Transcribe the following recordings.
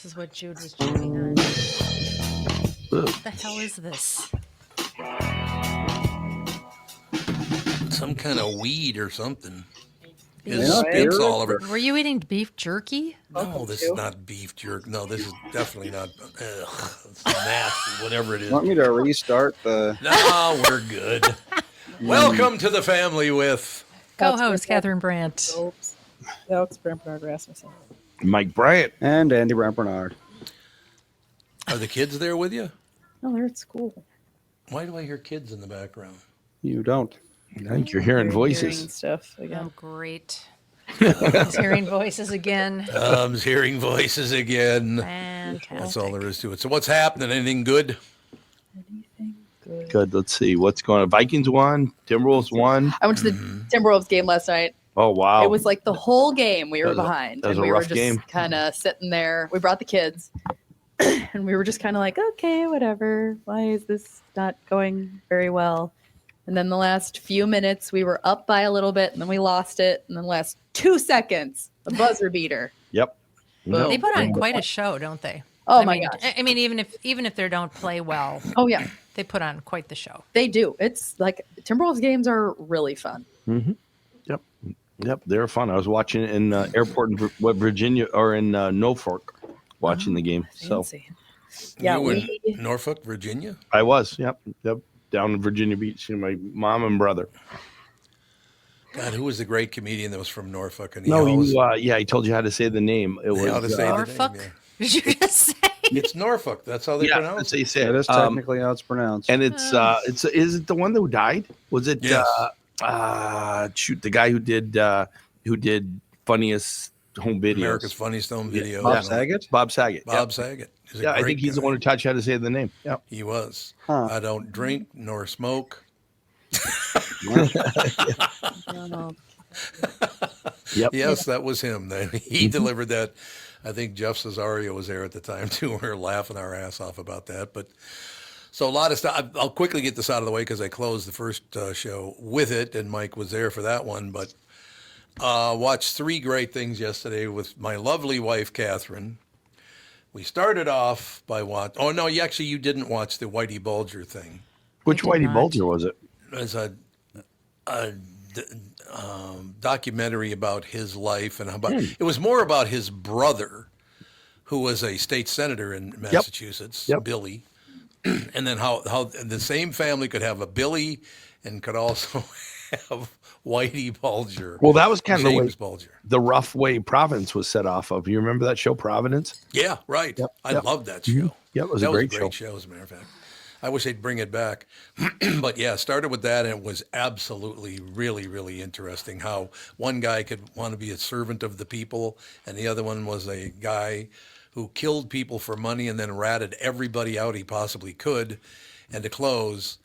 This is what Jude was chewing on. What the hell is this? Some kind of weed or something. Beef His spit's all over. Were you eating beef jerky? No, this is not beef jerky. No, this is definitely not. It's nasty, whatever it is. Want me to restart the... No, we're good. Welcome to the family with... Co-host Catherine Brandt. Alex Brandt Bernard Rasmussen. Mike Bryant. And Andy Brandt Bernard. Are the kids there with you? No, they're at school. Why do I hear kids in the background? You don't. I think you're hearing Hearing voices. stuff Oh, again. great. He's hearing voices again. Tom's hearing voices again. Fantastic. That's all there is to it. So what's happening? Anything good? Anything good? Good. Let's see what's going on. Vikings won. Timberwolves won. I went to the Timberwolves game last night. Oh wow! It was like the whole game we were That was a- behind, that was and a we were rough just game. kind of sitting there. We brought the kids, and we were just kind of like, okay, whatever. Why is this not going very well? And then the last few minutes, we were up by a little bit, and then we lost it. And then the last 2 seconds, the buzzer beater. Yep. Boom. They put on quite a show, don't they? Oh I my mean, gosh! I mean, even if they don't play well, Oh yeah, they put on quite the show. they do. It's like Timberwolves games are really fun. Yep. They're fun. I was watching it in airport in Virginia or in Norfolk, watching the game. So Fancy. Yeah, You in Norfolk, Virginia? I was. Yep. Down in Virginia Beach. My mom and brother. God, who was the great comedian that was from Norfolk? And he No, always, he told you how to say the name. It how to was say the name, Norfolk? yeah. Did you just say? It's Norfolk. That's how they yeah, pronounce that's it. how you say It it. is technically how it's pronounced. And it's is it the one that died? Was it Yes. the guy who did funniest home videos? America's Funniest Home Video. Bob Saget? Bob Saget. Bob Yep. Saget. He's a Yeah, I great think he's the guy. one who taught you how to say the name. Yeah. He was. Huh. I don't drink nor smoke. Yep. Yes, that was him. He delivered that. I think Jeff Cesario was there at the time too. We were laughing our ass off about that. But so a lot of stuff. I'll quickly get this out of the way because I closed the first show with it, and Mike was there for that one. But watched 3 great things yesterday with my lovely wife Catherine. We started off by watch. Oh no, you didn't watch the Whitey Bulger thing. Which did Whitey not. Bulger was it? As a documentary about his life and about it was more about his brother, who was a state senator in Massachusetts, Yep. Billy, and then how the same family could have a Billy and could also have Whitey Bulger. Well, that was kind of the way, James Bulger. the rough way Providence was set off of. You remember that show, Providence? Yeah, right. I yep. loved that show. Yep, it was that a great show. show, as a matter of fact. I wish they'd bring it back. But yeah, started with that, and it was absolutely really, really interesting how one guy could want to be a servant of the people, and the other one was a guy who killed people for money and then ratted everybody out he possibly could. And to close,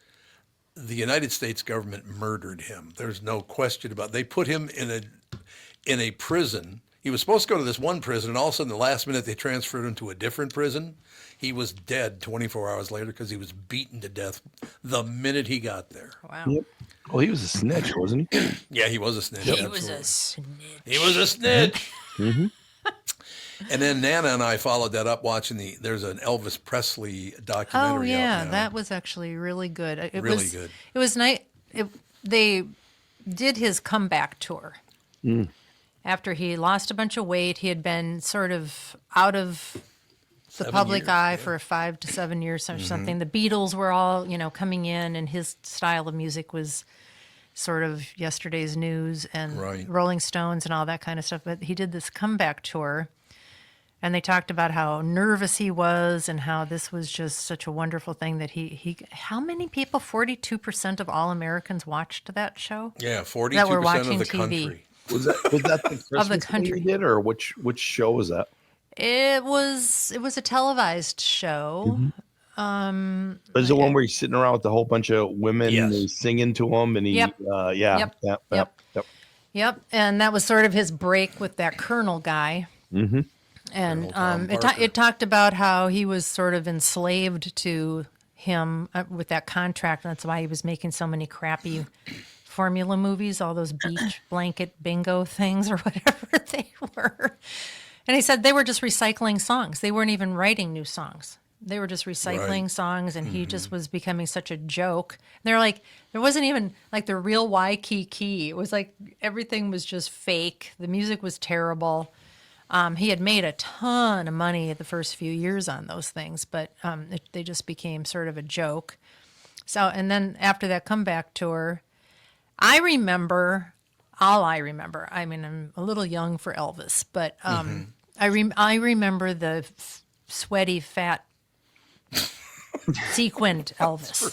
the United States government murdered him. There's no question about it. They put him in a prison. He was supposed to go to this one prison, and all of a sudden, the last minute, they transferred him to a different prison. He was dead 24 hours later because he was beaten to death the minute he got there. Wow. Yep. Well, he was a snitch, wasn't he? Yeah, he was a snitch. He absolutely. was a snitch. He was a snitch. Mm-hmm. And then Nana and I followed that up watching there's an Elvis Presley documentary. Oh yeah, out now. that was actually really good. It Really was good. It was nice. They did his comeback tour after he lost a bunch of weight. He had been sort of out of the 7 public years, eye yeah. for 5 to 7 years or something. The Beatles were all coming in, and his style of music was sort of yesterday's news and Right. Rolling Stones and all that kind of stuff. But he did this comeback tour. And they talked about how nervous he was and how this was just such a wonderful thing that he how many people, 42% of all Americans watched that show? Yeah, 42% That were of watching the TV. country. Was that the Christmas thing country. he did, or which show was that? It was a televised show. But is it one where he's sitting around with a whole bunch of women Yes. and he's singing to them, and he, Yep. Yep. Yep. And that was sort of his break with that Colonel guy. Mm-hmm. And Colonel Tom it Parker. talked about how he was sort of enslaved to him with that contract. And that's why he was making so many crappy formula movies, all those beach blanket bingo things or whatever they were. And he said they were just recycling songs. They weren't even writing new songs. They were just recycling Right. songs, and he just was becoming such a joke. They're like, there wasn't even like the real Waikiki. It was like everything was just fake. The music was terrible. He had made a ton of money the first few years on those things, but they just became sort of a joke. So, and then after that comeback tour, I remember, I mean, I'm a little young for Elvis, but I remember the sweaty, fat, sequined Elvis.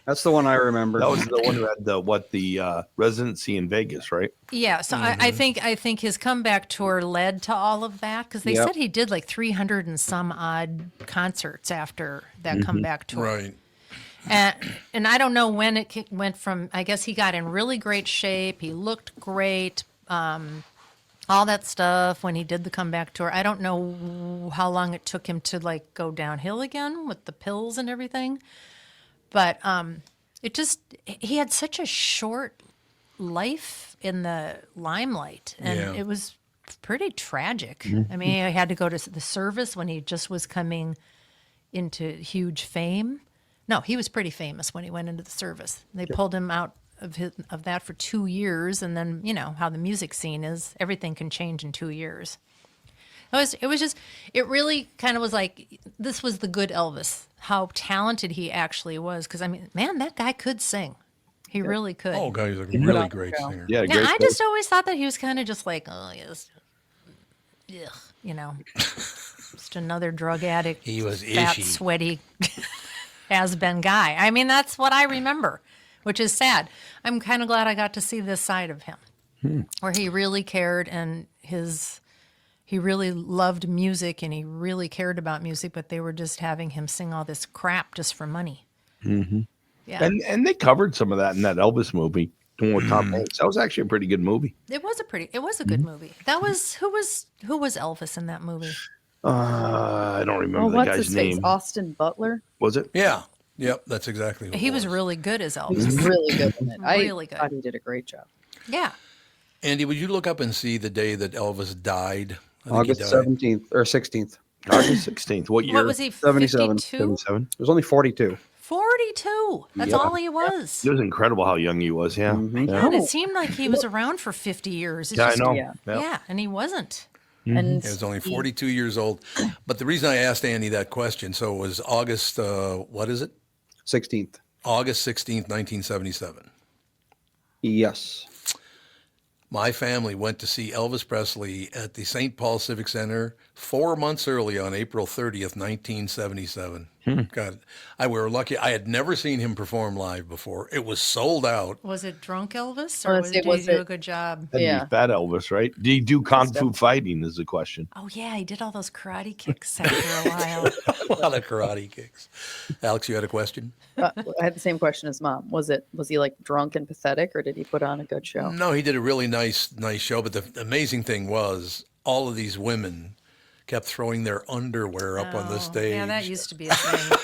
That's the one I remember. That was the one who had the residency in Vegas, right? Yeah, so I think his comeback tour led to all of that because they Yep. said he did like 300 and some odd concerts after that comeback tour. Right. And I don't know when it went from, I guess he got in really great shape. He looked great. All that stuff when he did the comeback tour. I don't know how long it took him to like go downhill again with the pills and everything. But he had such a short life in the limelight. And Yeah. it was pretty tragic. I mean, he had to go to the service when he just was coming into huge fame. No, he was pretty famous when he went into the service. They pulled him out of that for 2 years, and then you know how the music scene is. Everything can change in 2 years. It really kind of was like this was the good Elvis. How talented he actually was, because I mean, man, that guy could sing. He really could. Oh, God, he's a really great singer. Yeah, Yeah, great. I just always thought that he was kind of just like, oh, yes, ugh, you know, just another drug addict, He was fat, ishy. sweaty, has-been guy. I mean, that's what I remember, which is sad. I'm kind of glad I got to see this side of him, where he really cared and he really loved music and he really cared about music, but they were just having him sing all this crap just for money. Mm-hmm. Yeah. And they covered some of that in that Elvis movie, the one with Tom Hanks. That was actually a pretty good movie. It was a good movie. That was who was Elvis in that movie? I don't remember Oh, the what's guy's his name. face? Austin Butler. Was it? Yeah. Yep, that's exactly what He it was really good as He Elvis. was really good in it. Really I good. thought he did a great job. Yeah. Andy, would you look up and see the day that Elvis died? I think August he died. 17th or 16th. August 16th. What year? What was he? 77. 52? 77. It was only 42. 42. That's Yeah. all he was. It was incredible how young he was. Yeah. Mhm. Yeah. God, it seemed like he was around for 50 years. It's Yeah, I just- know. Yeah. Yeah, and he wasn't. And He was only 42 years old. But the reason I asked Andy that question, so it was August, what is it? 16th. August 16th, 1977. Yes. My family went to see Elvis Presley at the St. Paul Civic Center 4 months early on April 30th, 1977. God, we were lucky. I had never seen him perform live before. It was sold out. Was it drunk Elvis, Well, or let's see, did he was do a it- good job? That'd Yeah. be Fat Elvis, right? Did he do kung fu fighting? Is the question. Oh yeah, he did all those karate kicks after a while. A lot of karate kicks. Alex, you had a question? I had the same question as Mom. Was he like drunk and pathetic, or did he put on a good show? No, he did a really nice show. But the amazing thing was all of these women kept throwing their underwear up on the Oh, stage. Yeah, that used to be a thing.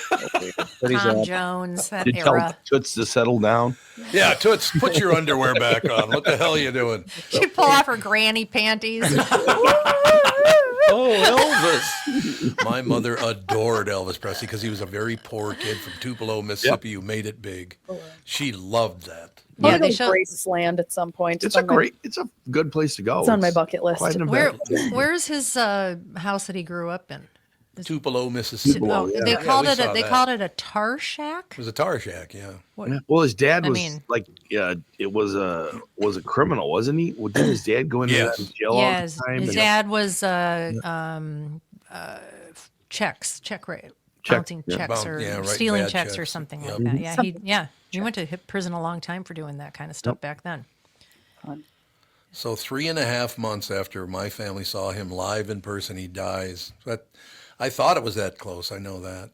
But he's Tom up. Jones, that Did you tell era. Toots to settle down? Yeah, Toots, put your underwear back on. What the hell are you doing? She'd pull off her granny panties. Oh, Elvis. My mother adored Elvis Presley because he was a very poor kid from Tupelo, Mississippi, who made it big. She loved that. Yeah, Yeah, they they show- Graceland at some point. It's on it's a good place to go. It's on my bucket list. Quite an Where event. where's his house that he grew up in? Tupelo, Mississippi. Tupelo, Oh, yeah. they Yeah, called we it saw they that. called it a tar shack. It was a tar shack, yeah. Yeah. Well, his dad I was mean- it was a criminal, wasn't he? Well, didn't his dad go into Yes. that jail all Yeah, the time? his And- dad was check rate, counting yeah. checks or Yeah, right, stealing bad checks or checks. something Yep. like that. Yeah, he went to prison a long time for doing that kind of stuff back then. So 3.5 months after my family saw him live in person, he dies. But I thought it was that close. I know that.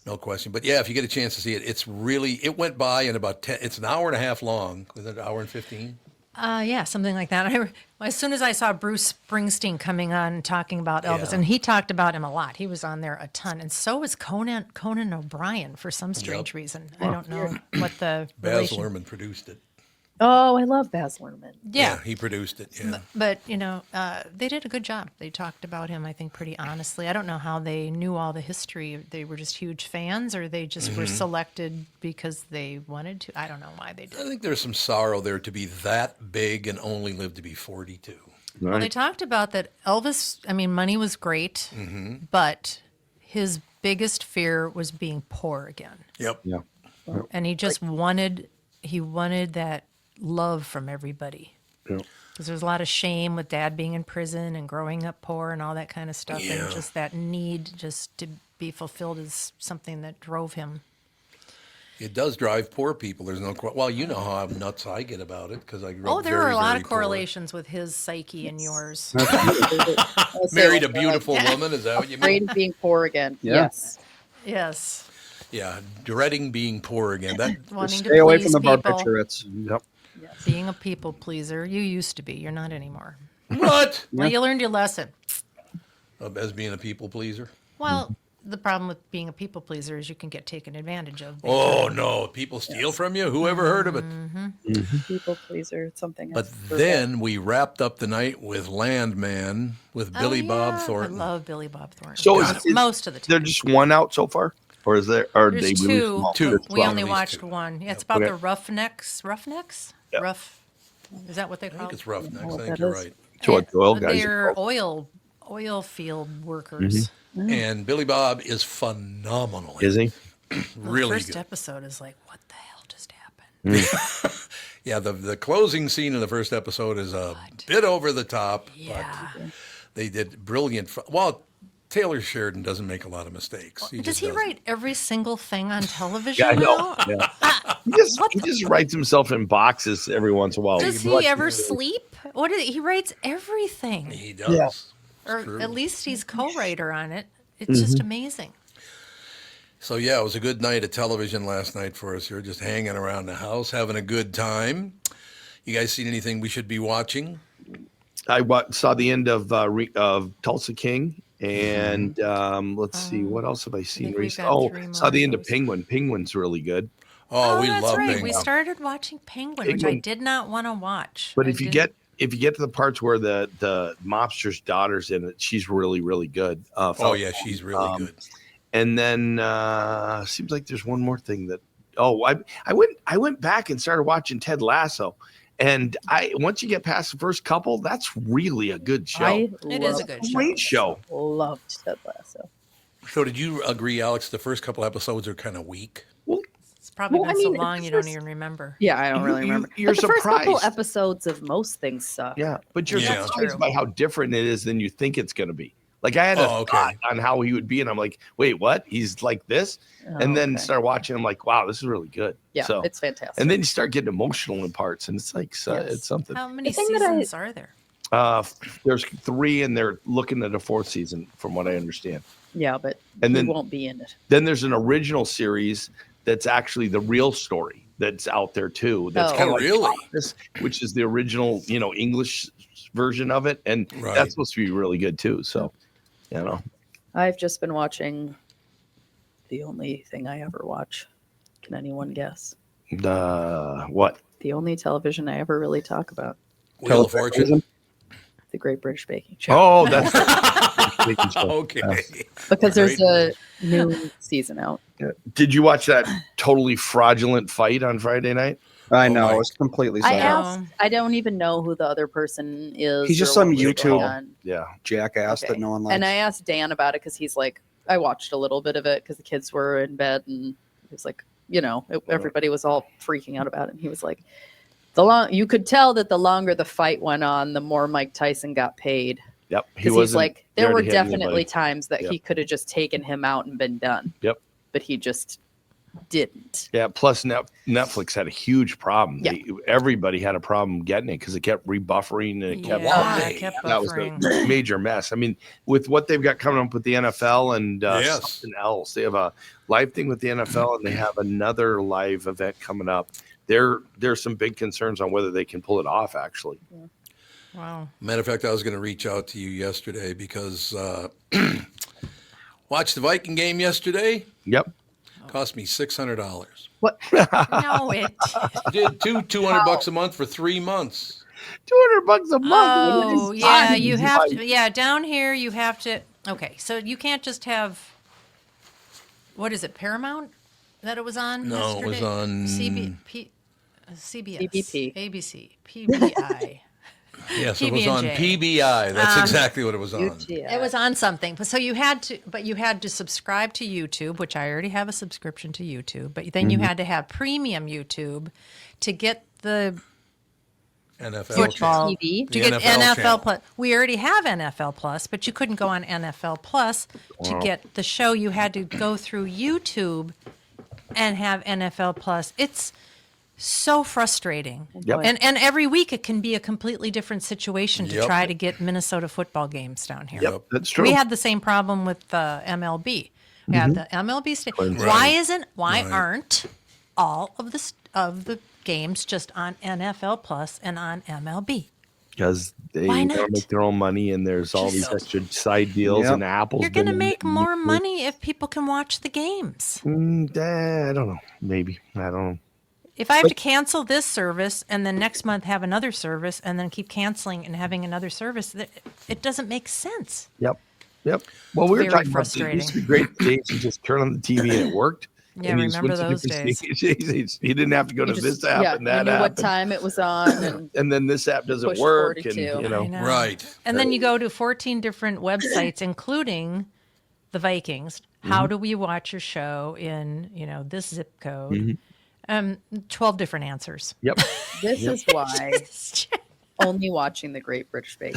No question. But yeah, if you get a chance to see it, it went by in about 10, it's an hour and a half long. Was it an hour and 15? Yeah, something like that. As soon as I saw Bruce Springsteen coming on and talking about Elvis, Yeah. and he talked about him a lot. He was on there a ton, and so was Conan O'Brien for some strange reason. I don't know what the Baz relation. Luhrmann produced it. Oh, I love Baz Luhrmann. Yeah. he produced it. Yeah. But, they did a good job. They talked about him, I think, pretty honestly. I don't know how they knew all the history. They were just huge fans, or they just were selected because they wanted to. I don't know why they I did. think there's some sorrow there to be that big and only live to be 42. Well, they talked about that Elvis, I mean, money was great, but his biggest fear was being poor again. Yep. Yeah. And he just wanted that love from everybody. Yeah. Because there's a lot of shame with dad being in prison and growing up poor and all that kind of stuff. Yeah. And just that need just to be fulfilled is something that drove him. It does drive poor people. There's no well, you know how nuts I get about it because I grew Oh, up there very, are a lot very of poor. correlations with his psyche and yours. Married a beautiful woman, is that what you mean? Afraid of being poor again. Yeah. Yes. Yes. Yeah, dreading being poor again. That Wanting Stay to away please from the people. barbiturates. Yep. Being a people pleaser. You used to be. You're not anymore. what? Well, you learned your lesson. As being a people pleaser. Well, the problem with being a people pleaser is you can get taken advantage of. big Oh time. no, people steal from you. Who ever heard of it? People pleaser. It's something. But I've heard then we wrapped up the night with Landman with Oh, Billy Bob yeah. Thornton. I love Billy Bob Thornton. So most of the They're time. just one out so far, or is there? Or There's they two. released them all? Two. There's We only Released watched two. one. Yeah, it's about Okay. the Roughnecks. Roughnecks? Yep. Rough. Is that what they I call think it? it's Roughnecks. I what think that you're is. right. So what the oil guys? They're oil field workers. And Billy Bob is phenomenal. Is he? Really the first good. episode is like, what the hell just happened? Yeah, the closing scene of the first episode is a bit over the top, Yeah. but they did brilliant. Well, Taylor Sheridan doesn't make a lot of mistakes. Does just he doesn't. write every single thing on television Yeah, I know. now? Yeah. He just writes himself in boxes every once in a while. Does You watch- he ever sleep? He writes everything. He does. Yeah. It's Or true. at least he's co-writer on it. It's just amazing. So yeah, it was a good night of television last night for us here, just hanging around the house, having a good time. You guys seen anything we should be watching? I saw the end of Tulsa King, and let's see, what else have I seen think we've recently? got Oh, 3 more saw the of end of those. Penguin. Penguin's really good. Oh, we that's love right. Penguin. We started watching Penguin, which I Penguin. did not want to watch. But I if you didn't- get to the parts where the mobster's daughter's in it, she's really really good. Oh yeah, she's really good. And then seems like there's one more thing that I went back and started watching Ted Lasso, and once you get past the first couple, that's really a good show. It is a good show. Great show. Loved Ted Lasso. So did you agree, Alex? The first couple episodes are kind of weak. Well, It's probably Well, been I so mean, long the you don't first- even remember. Yeah, I don't really remember. you're But the first couple surprised. episodes of most things suck. Yeah, but you're Yeah. surprised True. by how different it is than you think it's going to be. Like I had a Oh, okay. thought on how he would be, and I'm like, wait, what? He's like this, Oh, and then okay. start watching. I'm like, wow, this is really good. Yeah, So, it's fantastic. and then you start getting emotional in parts, and it's like Yes. it's something. How many The thing that I- seasons are there? There's 3, and they're looking at a 4th season, from what I understand. yeah, but And he then- won't be in it. Then there's an original series that's actually the real story that's out there too. That's Oh. kind of Oh, really? this, which is the original, English version of it, and Right. that's supposed to be really good too. So, I've just been watching the only thing I ever watch. Can anyone guess? what? The only television I ever really talk about. Wheel of Fortune. The Great British Baking Show. Oh, that's Okay. because there's great. a new season out. Did you watch that totally fraudulent fight on Friday night? I Oh know. my- It was completely I silent. asked. I don't even know who the other person is. He's just or some what was YouTube- going on. Yeah. Jackass Okay. that no one likes. And I asked Dan about it because he's like, I watched a little bit of it because the kids were in bed, and he was like, everybody was all freaking out about it. And he was like, you could tell that the longer the fight went on, the more Mike Tyson got paid. Yep. Because he's wasn't like, there there were to hit definitely anybody. times that Yep. he could have just taken him out and been done. Yep. But he just didn't. Yeah. Plus, Netflix had a huge problem. Yeah. Everybody had a problem getting it because it kept rebuffering and it kept. Yeah, Why? it kept That was buffering. a major mess. I mean, with what they've got coming up with the NFL and Yes. something else, they have a live thing with the NFL and they have another live event coming up. There's some big concerns on whether they can pull it off. Actually, Wow. Matter of fact, I was going to reach out to you yesterday because watched the Viking game yesterday. yep. Cost me $600. What? No, it. Did $200 a month for 3 months. $200 a month. Oh, yeah. Fine. You have to. Yeah, down here you have to. Okay, so you can't just have. What is it? Paramount that it was on? No, it was yesterday? on- CBS, CBP. ABC, PBI. Yes, it was on PB&J. PBI. That's exactly what it was on. UTI. It was on something, but so you had to subscribe to YouTube, which I already have a subscription to YouTube. But then you had to have premium YouTube to get the NFL football channel. TV? to The get NFL NFL channel. Plus. We already have NFL Plus, but you couldn't go on NFL Plus to get the show. You had to go through YouTube and have NFL Plus. It's so frustrating. Yep. And every week it can be a completely different situation to Yep. try to get Minnesota football games down here. Yep, that's true. We had the same problem with MLB. We have the MLB Why aren't all of the games just on NFL Plus and on MLB? Because they Why gotta not? make their own money, and there's all these Just- extra side deals, Yep. and Apple's You're going to been- make more money if people can watch the games. I don't know. Maybe. I don't know. If I have to cancel this service and then next month have another service and then keep canceling and having another service, it doesn't make sense. Yep. Yep. Well, we were Very talking frustrating. about it used to be great days. You just turn on the TV and it worked. Yeah, And you just remember went to those different stations. You didn't have to go to You this just- app yeah, and that you knew app. what time it was on. And then this app doesn't Push work. 42. And, you I know. know. Right. And then you go to 14 different websites, including the Vikings. How do we watch your show in, this zip code? 12 different answers. Yep. This is why only watching the Great British Bake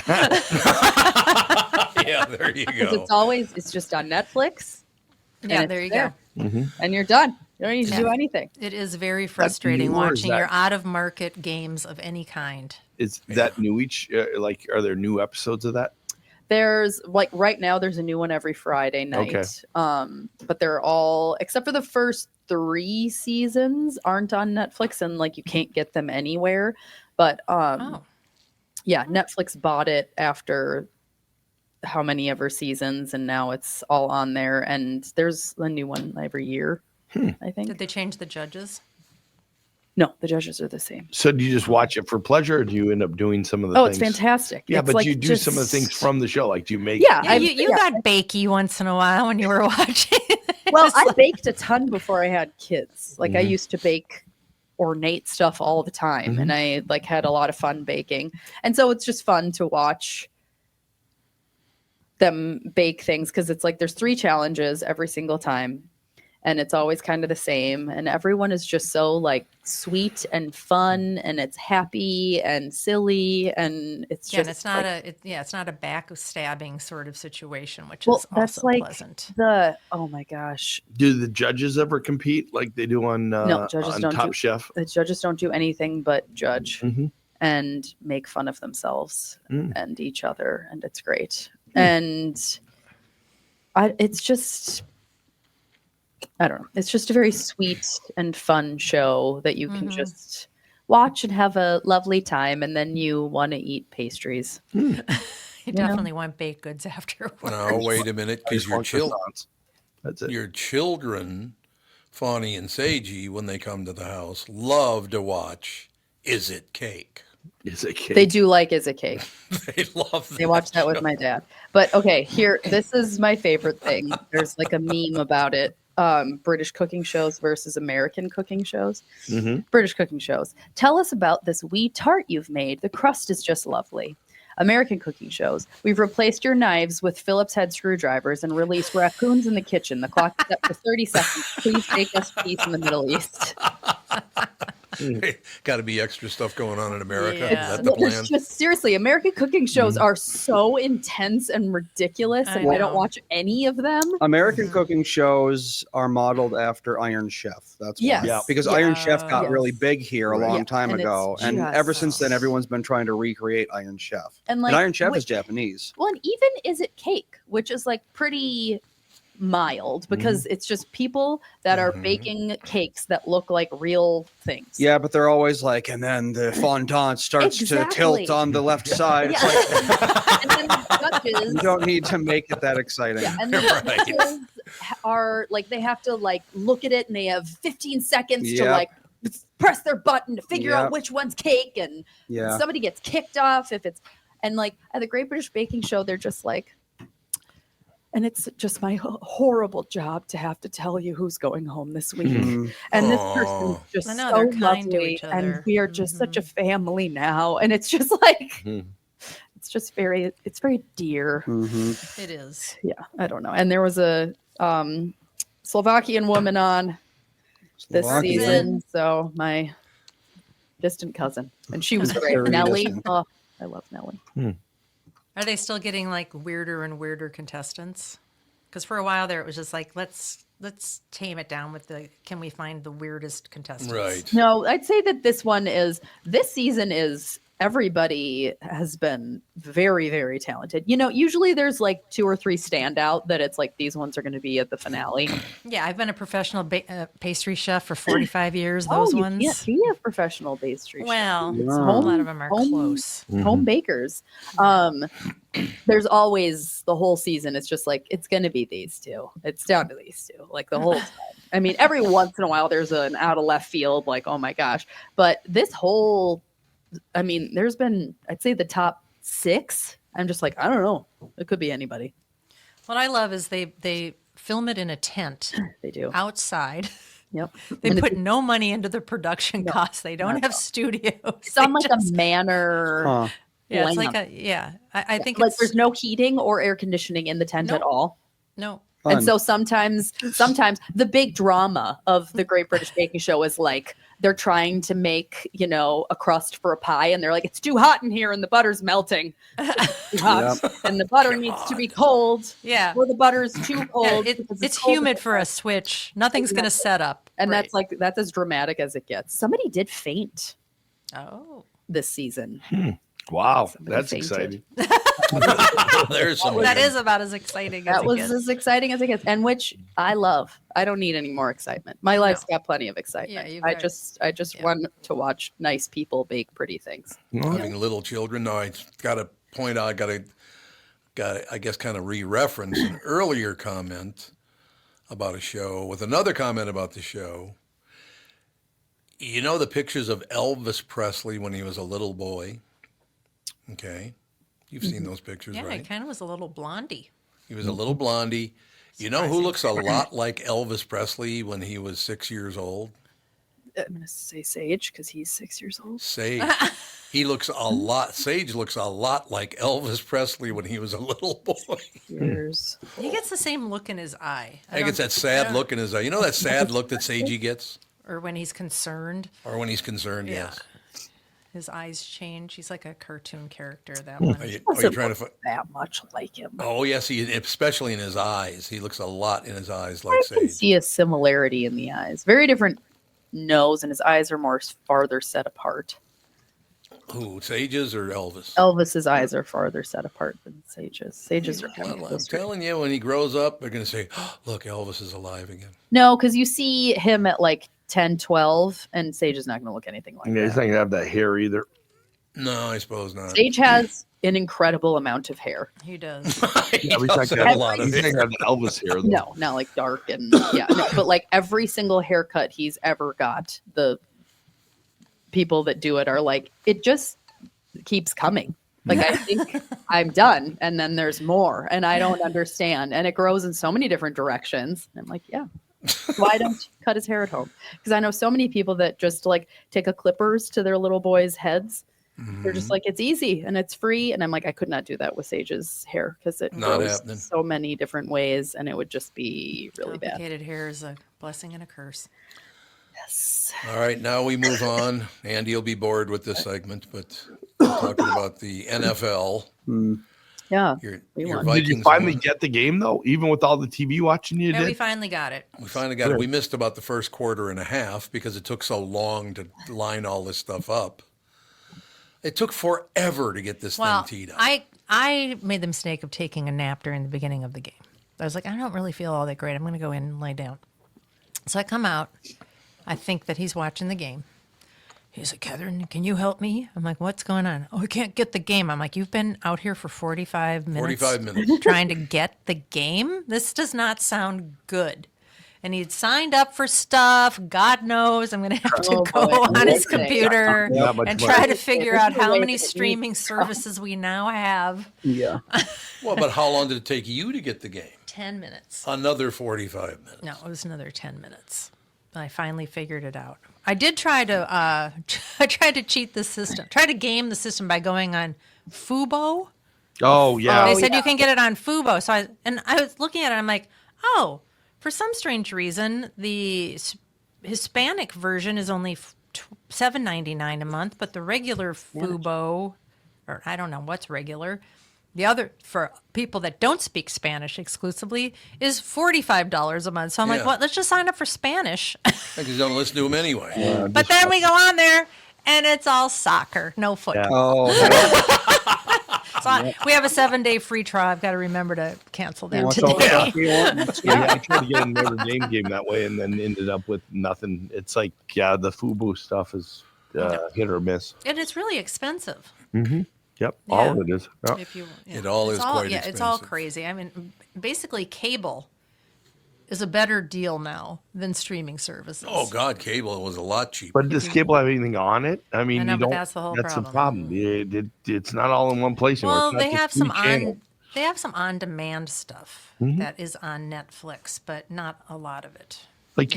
Yeah, there you Because go. it's just on Netflix. Yeah, and there it's you go. And you're done. You don't need to do Yeah. anything. It is very frustrating new or is watching that- your out of market games of any kind. Is that new each? Are there new episodes of that? There's right now there's a new one every Friday night. Okay. But they're all except for the first 3 seasons aren't on Netflix and you can't get them anywhere. But Oh, yeah, Netflix bought it after how many ever seasons and now it's all on there and there's a new one every year, I think. did they change the judges? No, the judges are the same. So do you just watch it for pleasure, or do you end up doing some of the Oh, things? it's fantastic. Yeah, It's but you do some of the things just- from the show. Like, do you make? Yeah, Yeah, you got bakey once in a while when you were watching. Well, I baked a ton before I had kids. I Mhm. used to bake ornate stuff all the time, and I had a lot of fun baking. And so it's just fun to watch them bake things because it's there's 3 challenges every single time, and it's always kind of the same. And everyone is just so sweet and fun, and it's happy and silly, and it's Yeah, just and it's not a backstabbing sort of situation, which Well, is that's also pleasant. oh my gosh, Do the judges ever compete like they do on judges on don't Top do- Chef? the judges don't do anything but judge. Mhm. And make fun of themselves Mm. and each other, and it's great. And it's just, I don't know. It's just a very sweet and fun show that you can just watch and have a lovely time, and then you want to eat pastries. You definitely want baked goods afterwards. No, wait a minute, because your Croissants. That's it. your children, Fawny and Seiji, when they come to the house, love to watch Is It Cake? It's a cake. They do like Is a Cake. They love that. They watch that with show. my dad. But okay, this is my favorite thing. There's a meme about it. British cooking shows versus American cooking shows. Mhm. British cooking shows. Tell us about this wee tart you've made. The crust is just lovely. American cooking shows. We've replaced your knives with Phillips head screwdrivers and released raccoons in the kitchen. The clock is set for 30 seconds. Please take us peace in the Middle East. Got to be extra stuff going on in America. Yeah. Is that the Well, plan? it's just seriously, American cooking shows are so intense and ridiculous, and I I don't know. watch any of them. American cooking shows are modeled after Iron Chef. That's Yes. why. Yeah. Because Yeah. Iron Chef got Yes. really big here a Right. long Yeah, time and it's ago, and ever just- since then, everyone's been trying to recreate Iron Chef. And And Iron Chef wait- is Japanese. Well, and even Is It Cake, which is pretty mild because it's just people that are baking cakes that look like real things. Yeah, but they're always and then the fondant starts to Exactly. tilt on the left side. It's Yeah. And then the judges, you don't need to make it that exciting. yeah, and the Right. judges are like they have to like look at it and they have 15 seconds to Yep. like press their button to figure out Yep. which one's cake, and Yeah. somebody gets kicked off if it's, and like at the Great British Baking Show they're just like, and it's just my horrible job to have to tell you who's going home this week. Mhm. And this Aw. person's just I know, so they're kind to lovely, each and other. we are just such a family now. And it's just like, it's just very, it's very dear. Mhm. It is. Yeah, I don't know. And there was a Slovakian woman on this Slovakia. season, so my distant cousin, and she was great. Very Nellie, distant. oh, I love Nellie. Are they still getting like weirder and weirder contestants? Because for a while there, it was just like, let's tame it down with the, can we find the weirdest contestants? Right. No, I'd say that this season is, everybody has been very, very talented. You know, usually there's like 2 or 3 standout that it's like these ones are going to be at the finale. Yeah, I've been a professional pastry chef for 45 years. Those you ones. can't be a professional pastry chef. Well, It's a lot of them are close. home bakers. There's always the whole season. It's just like, it's going to be these two. It's down to these two, like the whole time. I mean, every once in a while there's an out of left field, like, oh my gosh. But this whole, I mean, there's been, I'd say the top 6. I'm just like, I don't know. It could be anybody. What I love is they film it in a tent They do. outside. Yep. They And put no money into the production costs. They don't have studios. it's on They like just- a manor. Huh. Yeah, it's lamp. like a I think Like it's there's no heating or air conditioning in the tent at Nope. all. no. Fun. And so sometimes the big drama of the Great British Baking Show is like they're trying to make, you know, a crust for a pie and they're like, it's too hot in here and the butter's melting. It's too hot. And the butter needs to be cold. Yeah. Or the butter's too Yeah, cold. it, because it's cold humid in for the a switch. Nothing's going to set up. And right. that's as dramatic as it gets. Somebody did faint Oh. this season. Wow, Somebody that's fainted. exciting. There's some. That is about as exciting as That it was gets. as exciting as it gets, and which I love. I don't need any more excitement. My life's got plenty of excitement. Yeah, you've I got- just yeah. want to watch nice people bake pretty things. having little children. No, I got to point out, got to, I guess, kind of re-reference an earlier comment about a show with another comment about the show. You know the pictures of Elvis Presley when he was a little boy? Okay. You've seen those pictures, Yeah, right? it kind of was a little blondie. He was a little blondie. You know who looks a lot like Elvis Presley when he was 6 years old? I'm gonna say Sage because he's 6 years old. Sage. Sage looks a lot like Elvis Presley when he was a little boy. Years. He gets the same look in his eye. I gets that sad look in his eye. You know that sad look that Sagey gets? Or when he's concerned, Or when he's concerned, Yeah. yes. his eyes change. He's like a cartoon character, that one. Are you Doesn't trying to look find? that much like him. Oh, yes, especially in his eyes. He looks a lot in his eyes I like can Sage. see a similarity in the eyes. Very different nose, and his eyes are more farther set apart. Who, Sage's or Elvis? Elvis's eyes are farther set apart than Sage's. Sage's are kind of Well, I'm closer. telling you, when he grows up, they're going to say, oh, look, Elvis is alive again. No, because you see him at like 10, 12, and Sage is not going to look anything like Yeah, he's that. not gonna have that hair either. No, I suppose not. Sage has an incredible amount of hair. He does. He Yeah, but he's not does gonna have have a lot of he's not hair. gonna have the Elvis hair. Though. No, not like dark and yeah, no, but like every single haircut he's ever got, the people that do it are like, it just keeps coming. Like I think I'm done, and then there's more, and I don't understand, and it grows in so many different directions. I'm like, yeah, why don't you cut his hair at home? Because I know so many people that just like take a clippers to their little boys' heads. They're just like, it's easy and it's free, and I'm like, I could not do that with Sage's hair because it Not grows happening. so many different ways, and it would just be really bad. Complicated hair is a blessing and a curse. Yes. All right, now we move on. Andy will be bored with this segment, but we're talking about the NFL. Yeah. Your, We your won. Vikings Did you finally won. get the game though? Even with all the TV watching you Yeah, we did? finally got it. We finally got it. We missed about the first quarter and a half because it took so long to line all this stuff up. It took forever to get this Well, thing teed up. I made the mistake of taking a nap during the beginning of the game. I was like, I don't really feel all that great. I'm going to go in and lay down. So I come out. I think that he's watching the game. He's like, Catherine, can you help me? I'm like, what's going on? Oh, I can't get the game. I'm like, you've been out here for 45 minutes. 45 minutes. Trying to get the game? This does not sound good. And he'd signed up for stuff. God knows I'm going to have to Oh, go boy. on his Okay. computer Not much and money. try to figure out how Wait, many it streaming needs- services we now have. Yeah. Well, but how long did it take you to get the game? 10 minutes. Another 45 minutes. No, it was another 10 minutes. I finally figured it out. I did try to I tried to cheat the system. Try to game the system by going on Fubo. Oh yeah. They said you can get it on Fubo. So I was looking at it. I'm like, oh, for some strange reason, the Hispanic version is only $7.99 a month, but the regular Fubo, or I don't know what's regular, the other for people that don't speak Spanish exclusively is $45 a month. So I'm like, Yeah. well, let's just sign up for Spanish. Because you don't listen to them anyway. But then we go on there and it's all soccer, no football. So we have a 7-day free trial. I've got to remember to cancel that Watch all the today. stuff you want. Yeah, I tried to get a Notre Dame game that way, and then ended up with nothing. It's like, yeah, the FUBU stuff is hit or miss. And it's really expensive. Yep, Yeah. all of it is. Yeah. If you, It all it's is quite yeah, it's all expensive. crazy. I mean, basically, cable is a better deal now than streaming services. Oh, God, cable was a lot cheaper. But does cable have anything on it? I mean, I know, you but don't. that's the whole the problem. problem. It's not all in one place anymore. Well, It's not they just have two some channels. they have some on-demand stuff Mm-hmm. that is on Netflix, but not a lot of it. Like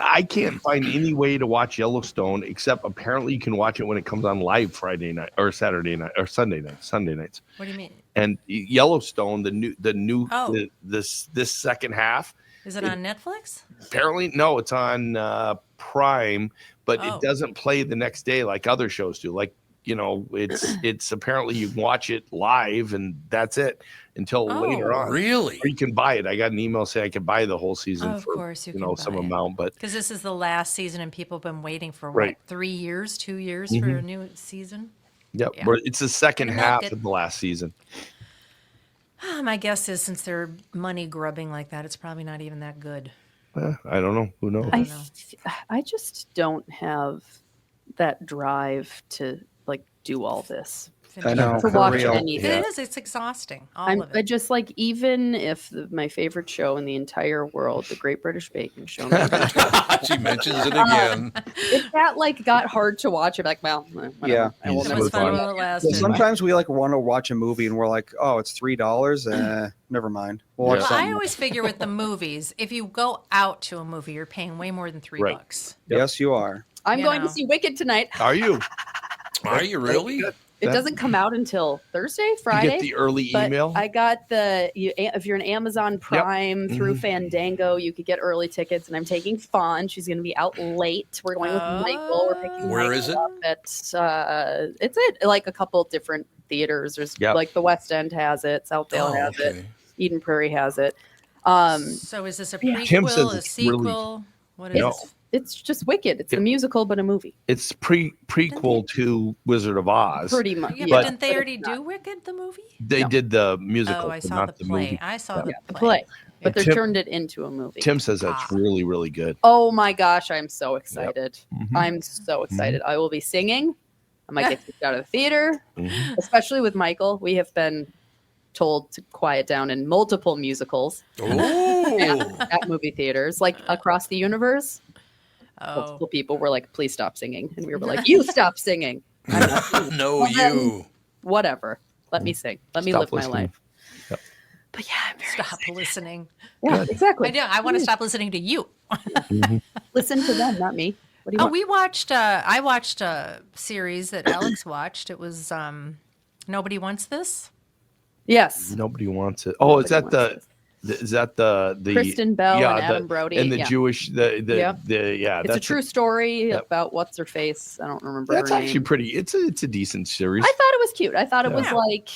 I can't find any way to watch Yellowstone except apparently you can watch it when it comes on live Friday night or Saturday night or Sunday nights. What do you mean? And Yellowstone, the new Oh. this second half. Is it on Netflix? Apparently, no, it's on Prime, but Oh. it doesn't play the next day like other shows do. Like, it's apparently you can watch it live and that's it until Oh, later on. Really? Or you can buy it. I got an email saying I can buy the whole season Oh, of for course you can some buy it. amount, but Because this is the last season, and people have been waiting for what, Right. 3 years, 2 years for a new season. yep, Yeah. but it's the second And that half did- of the last season. My guess is since they're money grubbing like that, it's probably not even that good. I don't know. Who knows? I don't know. I just don't have that drive to like do all this. I know. To For watch real. anything. It is. It's exhausting. All of I it. just like, even if my favorite show in the entire world, the Great British Baking Show, maybe, She mentions it again. if that like got hard to watch, I'd be like, well, whatever. Yeah. I will It It never was fun. fun do while that. it lasted. Sometimes we like want to watch a movie and we're like, oh, it's $3. Never mind. We'll watch Well, something. I always figure with the movies, if you go out to a movie, you're paying way more than $3. Right. Yes, you are. I'm You going know. to see Wicked tonight. Are you? Are you really? It That- doesn't come out until Thursday, You Friday. get the early But email. I got if you're an Amazon Prime through Fandango, you could get early tickets. And I'm taking Fawn. She's going to be out late. We're going with Michael. We're picking Where Michael is it? up it's at like a couple different theaters. There's Yep. like the West End has it, Southdale Oh, has it, okay. Eden Prairie has it. So is this a Yeah. prequel, Tim says a it's really- sequel? What is No. it? It's just Wicked. It's a Yeah. musical, but a movie. It's prequel to Wizard of Oz. Pretty much. Yeah, Yeah, but didn't they but already it's not. do Wicked, the movie? They No. did the musical, Oh, I but saw not the the play. movie. I saw the the play, but they're Tim- turned it into a movie. Tim says that's Ah. really, really good. Oh my gosh, I'm so excited. Mhm. I'm so excited. I will be singing. I might get kicked out of the theater, Mhm. especially with Michael. We have been told to quiet down in multiple musicals Oh, at movie theaters, like across the universe. Oh, Multiple people were like, please stop singing. And we were like, you stop singing. I'm not- no, Well, then- you. Whatever. Let me sing. Let me Stop live my listening. life. But yeah, I'm very stop excited. listening. Yeah, exactly. I do. I want to stop listening to you. Listen to them, not me. What do you Oh, want? we watched. I watched a series that Alex watched. It was Nobody Wants This. Yes. Nobody wants it. Oh, is that Nobody wants is that the Kristen Bell yeah, and Adam Brody. and the yeah. Jewish Yep. yeah, It's a true story Yep. about what's her face. I don't remember That's her actually name. pretty. It's a decent series. I thought it was cute. I thought it was Yeah. like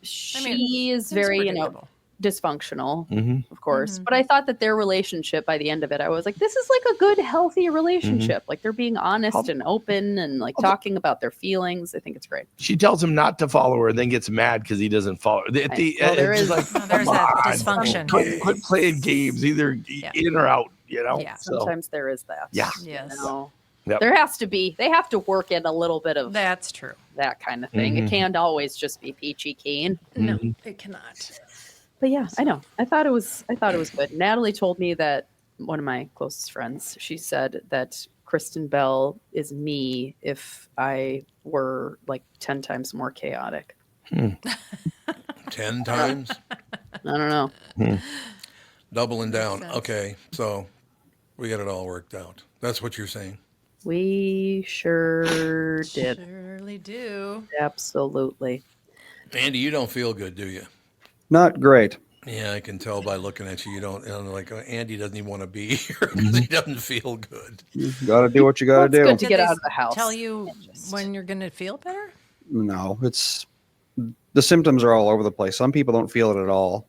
she is Seems very, predictable. dysfunctional, Mhm. of course. Mhm. But I thought that their relationship by the end of it, I was like, this is like a good, healthy relationship. Like they're being honest and open and like talking about their feelings. I think it's great. She tells him not to follow her, and then gets mad because he doesn't follow her. Well, there it's is- like, No, there's come that on, dysfunction. Quit playing games, either Yeah. in or out. Yeah. So, Sometimes there is that. Yeah. Yes. You know? Yep. There has to be. They have to work in a little bit of That's true. that kind of thing. It can't always just be peachy keen. No, it cannot. But yeah, I know. I thought it was good. Natalie told me that one of my closest friends, she said that Kristen Bell is me if I were like 10 times more chaotic. 10 times? I don't know. Doubling down. sense. Okay, so we got it all worked out. That's what you're saying. We sure did. Surely do. Absolutely. Andy, you don't feel good, do you? Not great. Yeah, I can tell by looking at you. You don't, like, Andy doesn't even want to be here because he doesn't feel good. Got to do what you got to Well, it's do. good to Did get they out of the house. Tell you Just- when you're going to feel better? No, the symptoms are all over the place. Some people don't feel it at all,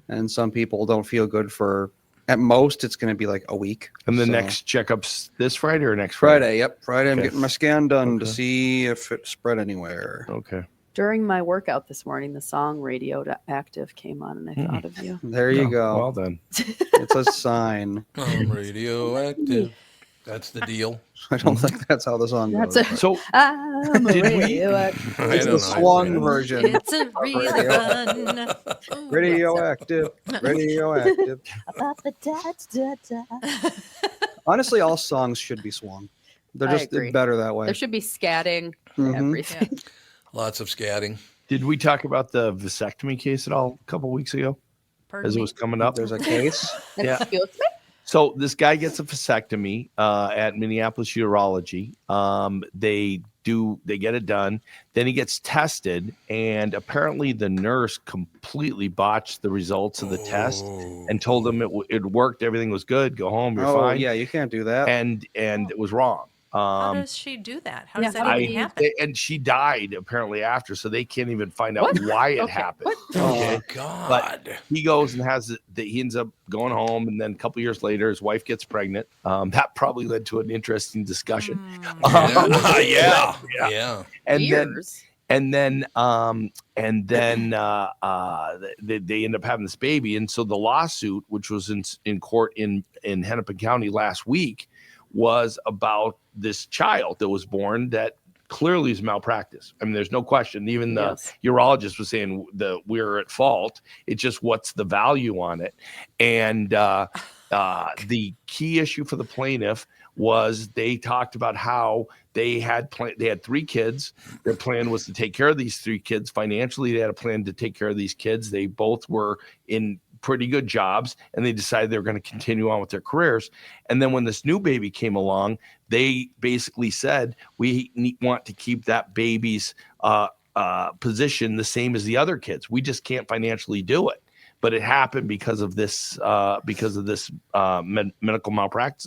and some people don't feel good for, at most, it's going to be like a week. And the So- next checkup's this Friday or next Friday? Friday. Yep, Friday. I'm Okay. getting my scan done to Okay. see if it spread anywhere. Okay. During my workout this morning, the song Radioactive came on, and I thought of you. There you Oh, go. Well then. It's a sign. I'm radioactive. That's the deal. I don't think that's how the song That's goes. it. but So I'm a Did we- radioactive. I It's don't the know. swung version. It's a real fun. Radioactive. Radioactive. About the da-da-da. Honestly, all songs should be swung. They're I just agree. better that way. There should be scatting, Mhm. everything. Lots of scatting. did we talk about the vasectomy case at all a couple weeks ago Pardon as it me? was coming up? There's a case. Yeah. Excuse me? So this guy gets a vasectomy at Minneapolis Urology. They get it done. Then he gets tested, and apparently the nurse completely botched the results of the test Oh. and told him it worked, everything was good, go home, you're Oh, fine. yeah, you can't do that. And it was wrong. How does she do that? How does Yeah, that how even do you- happen? And she died apparently after, so they can't even find out What? why it Okay. happened. What? Oh, God. He goes and he ends up going home, and then a couple years later, his wife gets pregnant. That probably led to an interesting discussion. Yeah. Yeah. Yeah. And then Years. and then they end up having this baby, and so the lawsuit, which was in court in Hennepin County last week, was about this child that was born that clearly is malpractice. I mean, there's no question. Even the Yes. urologist was saying that we're at fault. It's just what's the value on it, and the key issue for the plaintiff was they talked about how they had 3 kids. Their plan was to take care of these 3 kids financially. They had a plan to take care of these kids. They both were in pretty good jobs, and they decided they were going to continue on with their careers. And then when this new baby came along, they basically said, we want to keep that baby's position the same as the other kids. We just can't financially do it. But it happened because of this medical malpractice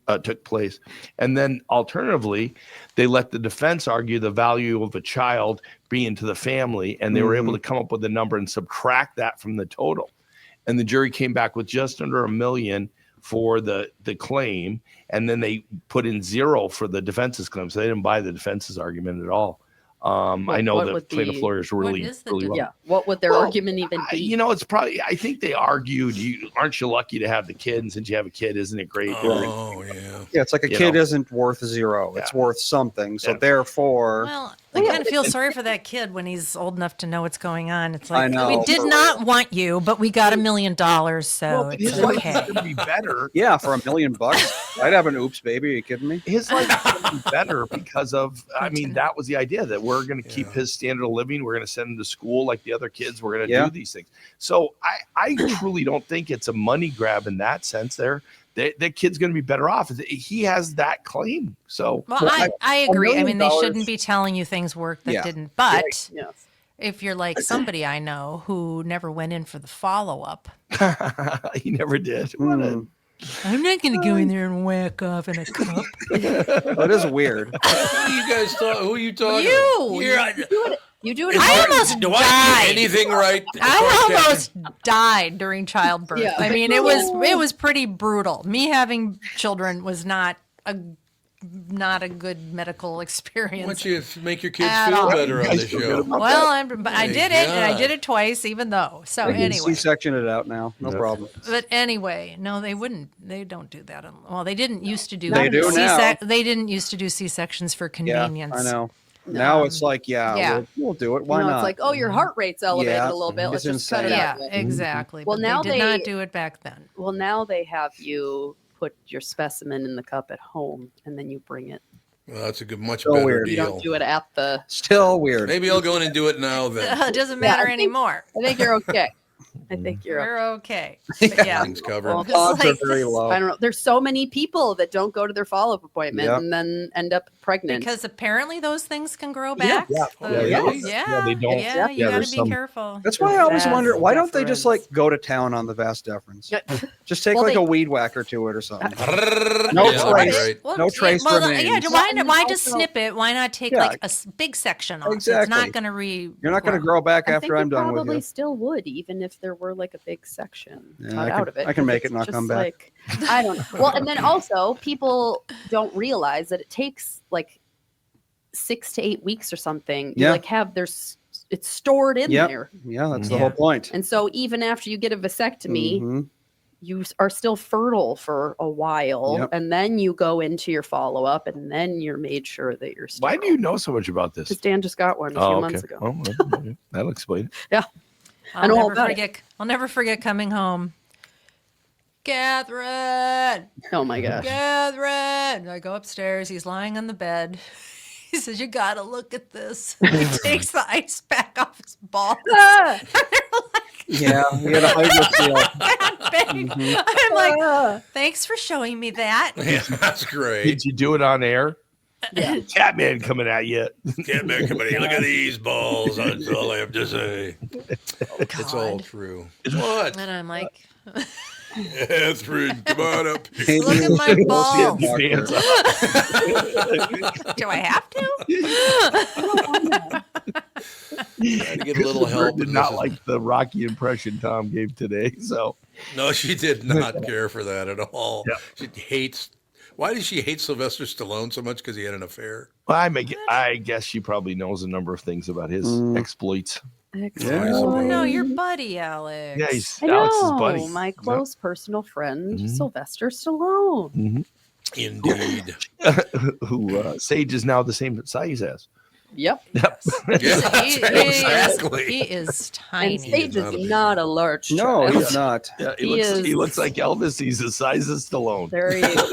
that took place. And then alternatively, they let the defense argue the value of a child being to the family, and they were able to come up with a number and subtract that from the total. And the jury came back with just under $1 million for the claim, and then they put in 0 for the defense's claim. So they didn't buy the defense's argument at all. I know what the would plaintiff the- lawyers really, is the really well. Yeah. What would their Well, argument even be? It's probably, I think they argued, aren't you lucky to have the kid? And since you have a kid, isn't it great? Oh, yeah. Yeah, it's like a You kid know. isn't worth 0. It's Yeah. worth something. So Yeah. therefore, Well, I kind of feel sorry for that kid when he's old enough to know what's going on. It's like, I know. we did not want you, but we got $1 million, so Well, but it's his life okay. is going to be better. yeah, for $1 million, I'd have an oops baby. Are you kidding me? His life is going to be better because of, Continue. that was the idea that we're going to keep Yeah. his standard of living. We're going to send him to school like the other kids. We're going to Yeah. do these things. So I truly don't think it's a money grab in that sense there. That kid's going to be better off. He has that claim. So Well, I agree. I mean, they $1 million shouldn't be telling you things work that Yeah. didn't. But Yes. if you're like somebody I know who never went in for the follow-up, he never did. Mm. I'm not going to go in there and whack off in a cup. That is weird. Who are you talking You. Here, You do it. I almost do I died. do anything right? I almost died during childbirth. Yeah. I mean, it was pretty brutal. Me having children was not a not a good medical Why experience. don't you make your kids At feel all. better on the Guys feel good show? about Well, but I My did it, and I God. did it twice, even though. So They can anyway, C-section it out now. No Yeah. problem. but anyway, no, they wouldn't. They don't do that. Well, they didn't used to do. They do now. They didn't used to do C-sections for Yeah, convenience. I know. Now it's like, yeah. we'll do it. Why No, not? it's like, oh, your heart rate's elevated Yeah, a little bit. Let's it's just cut it insane. Yeah, out. of it. exactly. Well, But now they did not they- do it back then. Well, now they have you put your specimen in the cup at home, and then you bring it. Well, that's a much So better weird. You deal. don't do it at the. Still weird. Maybe I'll go in and do it now then. It doesn't Yeah, I matter think- anymore. I think you're okay. I think you're okay. We're okay. But yeah. Things covered. Well, It's Odds are like very this- low. I don't know. There's so many people that don't go to their follow-up appointment Yep. and then end up pregnant. Because apparently those things can grow back. Yeah. So- Yeah, really? Yeah, they don't. yeah, you Yeah, got there's to be some- careful. That's why I always Vas wonder, why don't they just like deferens. go to town on the vas deferens? Yeah. Just take Well, like they- a weed whacker to it or something. No trace. Right. No trace remains. Yeah, and why just also- snip it? Why not take Yeah. like a big section off? It's Exactly. not going to You're not going to grow back I after think I'm it done with probably you. still would, even if there were like a big section Yeah, cut I out can- of it. I can 'cause make it it's not just come back. Like, I don't know. Well, and then also people don't realize that it takes like 6 to 8 weeks or something. You Yeah. like have it's stored in Yep. there, Yeah, that's the Yeah. whole point. and so even after you get a vasectomy, Mhm. you are still fertile for a while, Yep. and then you go into your follow up, and then you're made sure that you're. Why do you know so much about this? Because Dan just got one a few months ago. Oh, well, that'll explain it. I know all never about it. forget. I'll never forget coming home. Catherine, Oh my gosh. Catherine. I go upstairs. He's lying on the bed. He says, "You got to look at this." He takes the ice pack off his balls. Ah! Yeah, we had a hydrocele. That big. I'm like, "Thanks for showing me that." Yeah, that's great. Did you do it on air? Yeah. Catman coming at you. Can't make somebody look at these balls. That's all I have to say. It's all God. true. What? And I'm like, Catherine, come on up. "Look at my balls. His hands up. Do I have to?" Try to get a little help. Did and not this is- like the Rocky impression Tom gave today. So No, she did not care for that at all. Yeah. She hates. Why does she hate Sylvester Stallone so much? Because he had an affair. I guess she probably knows a number of things about his Mm. exploits. Excellent. No, your buddy, Alex. Yeah, he's I Alex's know, buddy. my close personal friend, Mhm. Sylvester Stallone. Indeed. Who Sage is now the same size as. Yep. Yep. Yeah, He exactly. is tiny. And Sage not a is big not deal. a large No, child. he's not. Yeah, He is- he looks like Elvis. He's the size of Stallone. There he is.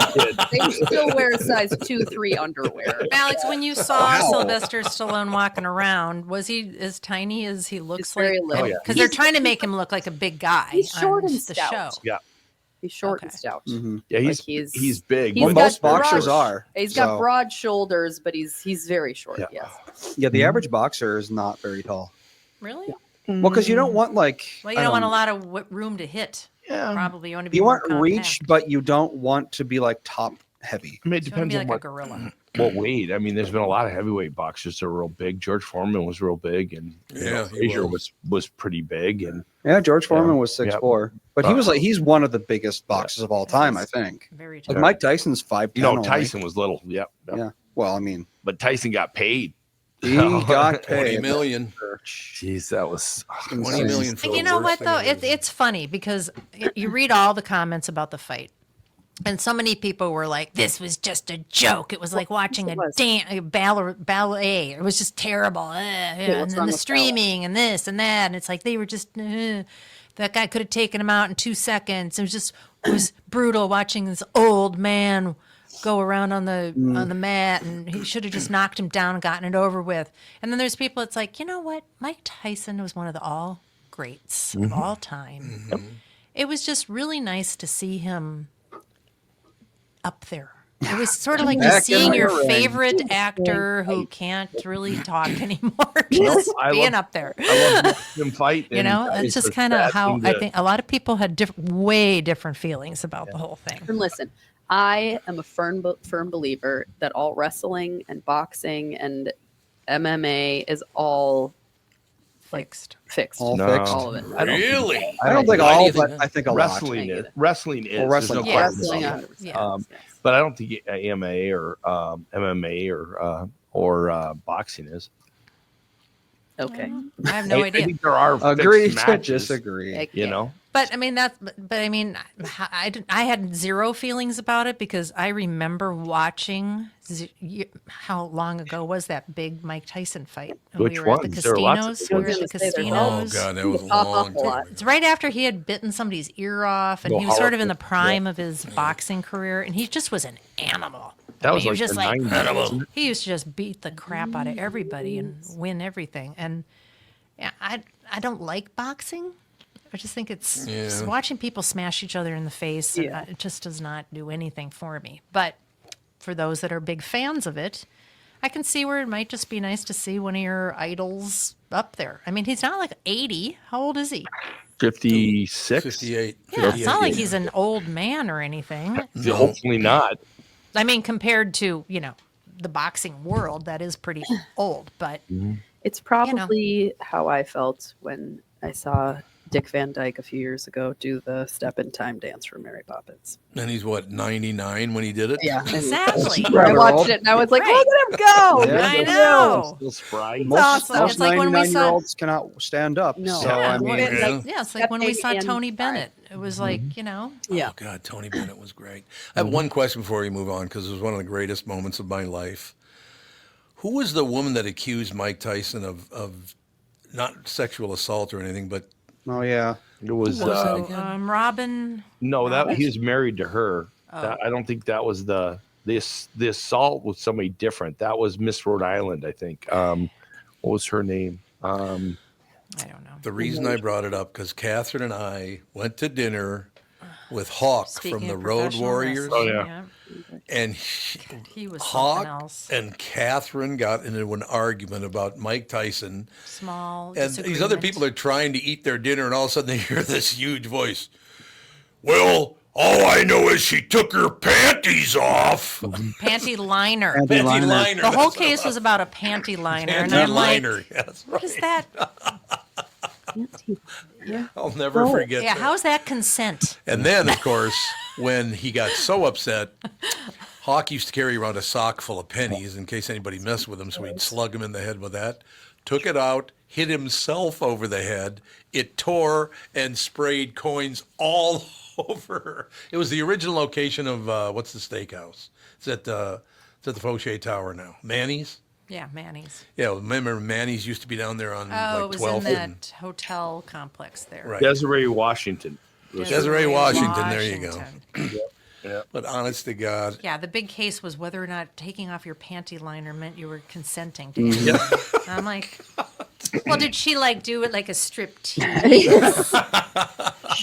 Sage still wears size 2-3 underwear. Alex, when you saw Sylvester Stallone walking around, was he as tiny as he looks He's very like? little. Oh, yeah. Because they're trying to make him look like a big guy. He's short on and the stout. show. Yeah. He's short Okay. and stout. Mhm. Yeah, Like he's big. he's Well, got most boxers broad- are. He's got so- broad shoulders, but he's very short. Yeah. Yes. Yeah, the average boxer is not very tall. Really? Well, because you don't want like. Well, you I don't want a know, lot of room to hit. yeah. Probably you want to be You more want reach, compact. but you don't want to be like top heavy. I mean, it You want to depends be on like a what, gorilla. what weight. I mean, there's been a lot of heavyweight boxers that are real big. George Foreman was real big, and Yeah, he Frazier was. was pretty big, and Yeah, George Foreman Yeah. was 6'4", Yeah. but he was like he's one of the biggest boxers of all time, I He's think. Very Like tall. Mike Tyson's 5'10". no, only. Tyson was little. Yeah, Yeah. Well, I mean, but Tyson got paid. he got 20 paid. million. Jeez, that was 20 million for And the you know worst what thing though? ever. It's funny because you read all the comments about the fight, and so many people were like, "This was just a joke. It was like watching it was. a ballet. It was just terrible." And what's then wrong the with streaming and this and that, and it's like they were just. That guy could have taken him out in 2 seconds. It was brutal watching this old man go around on the mat, and he should have just knocked him down and gotten it over with. And then there's people. It's like, you know what? Mike Tyson was one of the all greats of all time. It was just really nice to see him up there. It was sort of like Back just in seeing the your ring. favorite actor who can't really talk anymore, just I being love- up there. I love him fight. You and know, it's it's just the kind of sad how thing I that- think a lot of people had way different feelings about the whole thing. And listen, I am a firm believer that all wrestling and boxing and MMA is all Fixed. fixed. All No. fixed. All of it. Really? I don't think Why do all, you think but that? I think a lot. Wrestling I is. get it. Wrestling is. Well, There's no wrestling- Yeah. question Wrestling, about it. 100%. Yeah. But I don't think AMA or MMA or boxing is. Okay. I have no I idea. think there are Agree fixed to matches, disagree. Heck you yeah. know. But I mean I mean, I had zero feelings about it because I remember watching. How long ago was that big Mike Tyson fight? And Which we were at the ones? There were lots of casinos. big We were ones. at the I was gonna say, Oh casinos. God, that was a Pop off long a lot. time. It's right after he had bitten somebody's ear off, and Go he was sort of in the horrible. prime of his boxing career, and he just was an animal. That was he like was just the like 90s. wasn't it? he used to just beat the crap out of everybody and win everything. And yeah, I don't like boxing. I just think it's just watching people smash each other in the face. Yeah. It just does not do anything for me. But for those that are big fans of it, I can see where it might just be nice to see one of your idols up there. I mean, he's not like 80. How old is he? 56. 58. Yeah, it's not like 58. he's an old man or anything. No. Hopefully not. I mean, compared to, the boxing world, that is pretty old. But It's probably how I felt when I saw Dick Van Dyke a few years ago do the Step in Time dance for Mary Poppins. And he's what, 99 when he did it? Yeah. and exactly. I watched it and I was like, Right. look at him go. Yeah, I that's- know. Still spry. Most, awesome. most It's like when we 99-year-olds cannot stand up. No. So, Yeah, I mean, it's like when we saw stepping Tony in Bennett. It was like, Oh, Yeah. God, Tony Bennett was great. I have one question before we move on because it was one of the greatest moments of my life. Who was the woman that accused Mike Tyson of not sexual assault or anything, but oh, yeah. It was so, Robin. no, that Robin. he was married to her. Oh. I don't think that was the assault was somebody different. That was Miss Rhode Island, I think. What was her name? I don't know. the reason I brought it up because Catherine and I went to dinner with Hawk Speaking from the of Road professional Warriors, wrestling, yeah. and He was Hawk something else. and Catherine got into an argument about Mike Tyson. Small. And these other people are trying to eat their dinner, and all of a sudden they hear this huge voice. Well, all I know is she took her panties off. Panty liner. Panty Panty liner. liner. The whole that's what case it was about a panty liner. And Panty I'm like, liner. Yes, what is right. that? I'll never forget Yeah, that. how's that consent? And then, of course, when he got so upset, Hawk used to carry around a sock full of pennies in case anybody messed with him, so he'd slug him in the head with that. Took it out, hit himself over the head. It tore and sprayed coins all over her. It was the original location of, what's the steakhouse? It's at the Fauché Tower now. Manny's? Yeah, Manny's. Yeah, remember Manny's used to be down there on Oh, it like was 12th in and... that hotel complex there. Right. Desiree Washington. Desiree Washington, there you go. Washington. Yeah. But honest to God, Yeah, the big case was whether or not taking off your panty liner meant you were consenting to it. I'm like, well, did she like do it like a strip tease?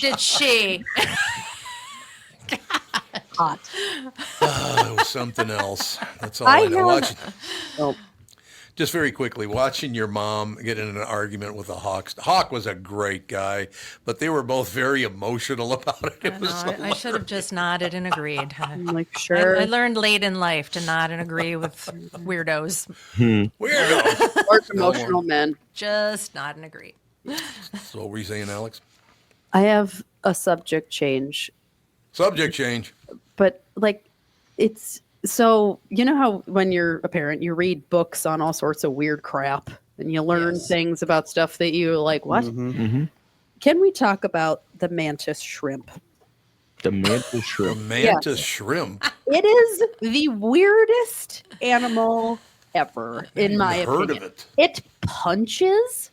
Did she? Hot. it was something else. That's all I, I know. have- Watching, Oh, just very quickly, watching your mom get in an argument with a Hawk. Hawk was a great guy, but they were both very emotional about it. It I was know, I should have just nodded and agreed. I'm like, sure. I learned late in life to nod and agree with weirdos. weirdo. Or emotional men. Just nod and agree. So what were you saying, Alex? I have a subject change, Subject change. but like it's so you know how when you're a parent you read books on all sorts of weird crap and you learn Yes. things about stuff that you like what can we talk about the mantis shrimp? The mantis A shrimp. mantis shrimp. It is the weirdest animal ever in my Heard opinion. of it? It punches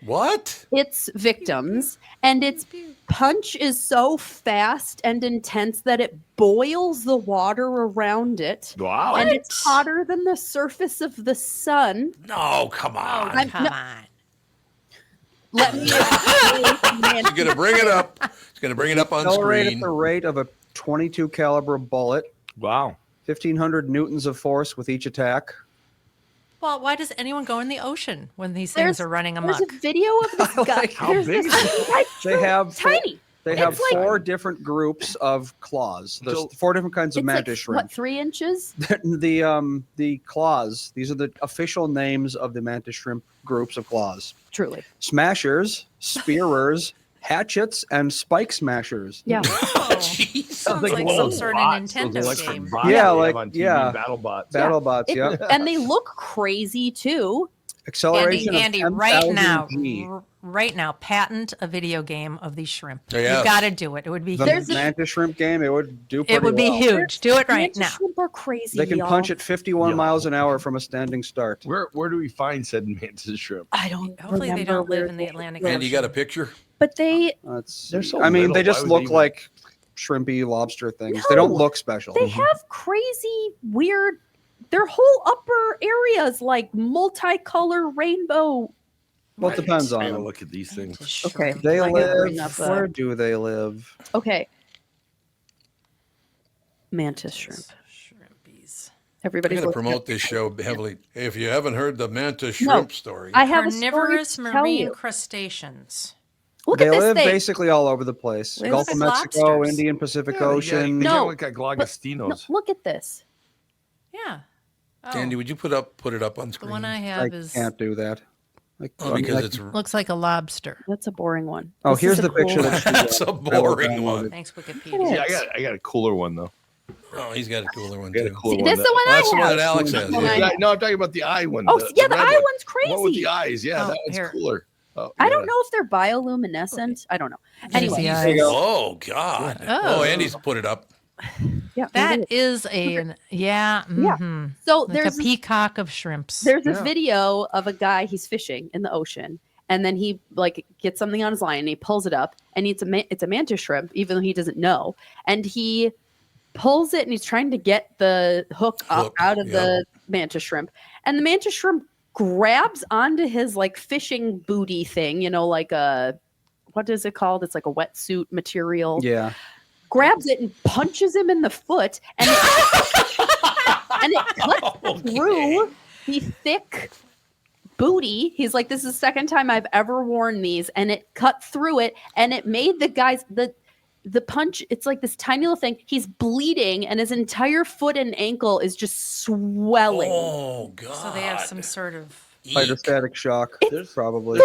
What? its victims, and its punch is so fast and intense that it boils the water around it. Wow. And it's hotter than the surface of the sun. No, come on. Oh, come on. Let me explain. He's going to bring it up. He's going to bring it up on accelerate at screen. the rate of a 22 caliber bullet, Wow. 1,500 newtons of force with each attack. Well, why does anyone go in the ocean when these There's things are running There's amok? a video of this guy. How There's big this is it? guy, They have tiny. They have It's like- 4 different groups of claws. There's So- 4 different kinds of It's like, mantis shrimp. what, 3 inches? The claws. These are the official names of the mantis shrimp groups of claws: Truly. smashers, spearers, hatchets, and spike smashers. Yeah. Oh, Jeez. sounds like little some sort of bots, those Nintendo electric game. bots Yeah, they have like- on TV, yeah. battle bots. BattleBots, yeah. And they look crazy too. Acceleration Andy, of right 10,000 now, G. right now, patent a video game of these shrimp. Yes. You've got to do it. It would be The huge. mantis shrimp game, it would do pretty It would be well. huge. Do it right Mantis now. shrimp are crazy. They can y'all. punch at 51 Yeah. miles an hour from a standing start. Where do we find said mantis shrimp? I don't. Hopefully they remember don't live where in the they Atlantic live. And you got a picture? But they They're so I mean, little. they Why just would look they even- like shrimpy lobster things. They don't No. look special. they have crazy weird. Their whole upper areas like multicolor rainbow. Well, it depends on I'm gonna them. look at these things. Okay. They I gotta bring live. up, Where do they live? Okay. Mantis shrimp. Shrimpies. I'm Everybody's going to looking promote at this show heavily. If you haven't heard the mantis No. shrimp story, I have a Carnivorous story to tell marine you. crustaceans. Look They at this live thing. basically all over the place. They Gulf look of like Mexico, lobsters. Indian Pacific Yeah, Ocean. They No, look like No, Lagastinos. look at this. Yeah. Oh, Andy, would you put it up on the screen? one I I have is can't do that. Oh, because like- it's looks like a lobster. That's a boring one. Oh, This here's is a the picture cool that that's a boring one. Thanks, It Wikipedia. Yeah, is. I got a cooler one though. Oh, he's got a cooler one I got a too. cooler See, one. this is the one That's the I one have. that Alex has. One I Yeah. have. No, I'm talking about the eye one. Oh, the yeah, red the eye one. one's crazy. One with the eyes. Yeah, Oh, that one's here. cooler. Oh, I yeah. don't know if they're bioluminescent. I don't know. Here's Anyway, the There you eyes. go. Oh God! Oh. Oh, Andy's put it up. yeah, That it is. is a yeah. mhm. So Like there's a peacock of shrimps. There's a Yeah. video of a guy, he's fishing in the ocean, and then he like gets something on his line and he pulls it up, and it's a mantis shrimp, even though he doesn't know, and he pulls it and he's trying to get the hook up Hook, out of yeah. the mantis shrimp, and the mantis shrimp grabs onto his like fishing booty thing, like a what is it called? It's like a wetsuit material. Yeah. Grabs it and punches him in the foot, and and it cuts through the thick booty. He's like, this is the second time I've ever worn these, and it cut through it, and it made the guys the punch. It's like this tiny little thing. He's bleeding, and his entire foot and ankle is just swelling. Oh God! So they have some sort of. Eek. Hydrostatic shock, There's- probably.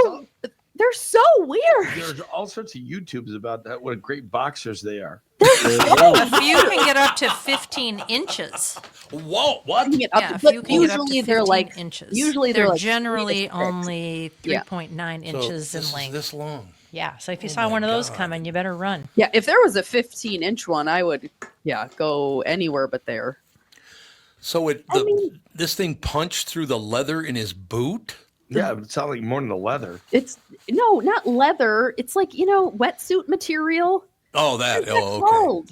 They're so weird. There's all sorts of YouTubes about that. What great boxers they are. A few can get up to 15 inches. Whoa! What? You can get up Yeah, to- a but few can get up to usually they're 15 like inches. usually they're like generally 3 to 6. only Yeah. 3.9 So inches this in is length. this long. Yeah. So if you Oh saw my one of those God. coming, you better run. Yeah, if there was a 15-inch one, I would go anywhere but there. So I mean- this thing punched through the leather in his boot. Yeah, it sounds like more than the leather. It's no, not leather. It's like wetsuit material. Oh, that. What's that Oh, okay. called?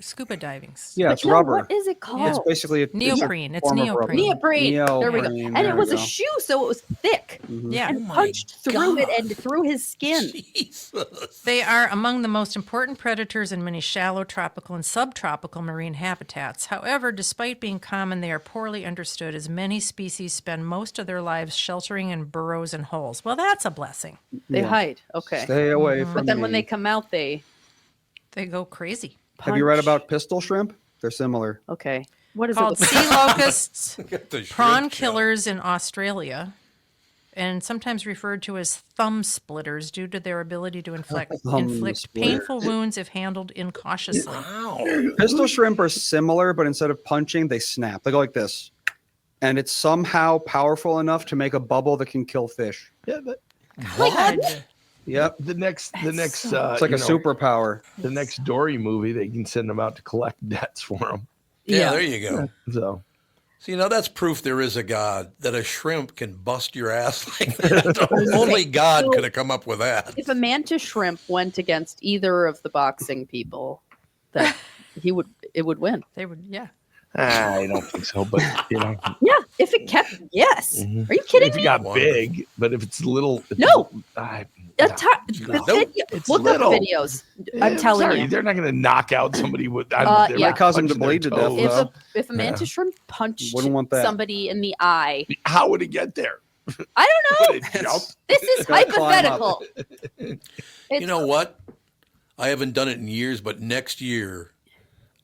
Scuba diving. Yeah, But it's no, rubber. What is it called? It's basically a Neoprene. It's form of rubber. neoprene. Neoprene. There we go. Neoprene, And there it was we a go. shoe, so it was thick Mhm. Yeah. and my punched through it God. and through his skin. Jesus. They are among the most important predators in many shallow tropical and subtropical marine habitats. However, despite being common, they are poorly understood as many species spend most of their lives sheltering in burrows and holes. Well, that's a blessing. They Yeah. hide. Okay. Stay away from But then when me. they come out, they They go crazy. Have you read punch. about pistol shrimp? They're similar. Okay. What is Called it? sea locusts, Get the prawn shrimp shell. killers in Australia, and sometimes referred to as thumb splitters due to their ability to inflict splitter. painful wounds if handled incautiously. Wow. Pistol shrimp are similar, but instead of punching, they snap. They go like this. And it's somehow powerful enough to make a bubble that can kill fish. Yeah, but God. Yep. the next It's like a superpower. The next Dory movie, they can send them out to collect debts for them. Yeah, Yeah. there you go. So So, that's proof there is a God, that a shrimp can bust your ass like that. Only God So- could have come up with that. If a mantis shrimp went against either of the boxing people, that it would win. They would, yeah. I don't think so, but Yeah, if it kept, yes. Mhm. Are you kidding if it me? got big, but if it's little, No. I, A no. ti- the Nope. video- It's look little. up videos. I'm telling sorry, you. they're not going to knock out somebody with. I Uh, they're yeah. not Cause them to punching their bleed to death, toes. If though. if a mantis shrimp punched Wouldn't want that. somebody in the eye, How would it get there? I don't know. Would it jump? This is Gotta climb up. hypothetical. You know what? I haven't done it in years, but next year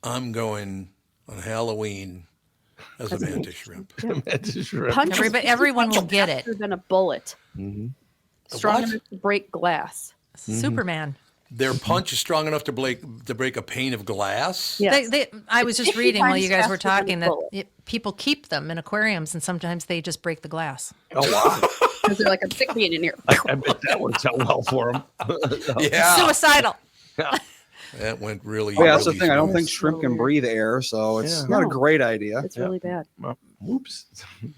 I'm going on Halloween as a mantis shrimp. Mantis shrimp. Punch is Everyone will get it. faster than a bullet. Strong what? enough to break glass. Superman. Their punch is strong enough to break a pane of glass. Yes. I was just 50 reading while times you guys were faster than a talking that bullet. people keep them in aquariums, and sometimes they just break the glass. Oh wow! Because they're like, I'm sick of being in here. I bet that works out well for them. Yeah, Suicidal. that went really. Yeah, that's the really thing. I don't smooth. think shrimp can breathe air, so it's Yeah. not a No. great idea. It's really bad. Whoops,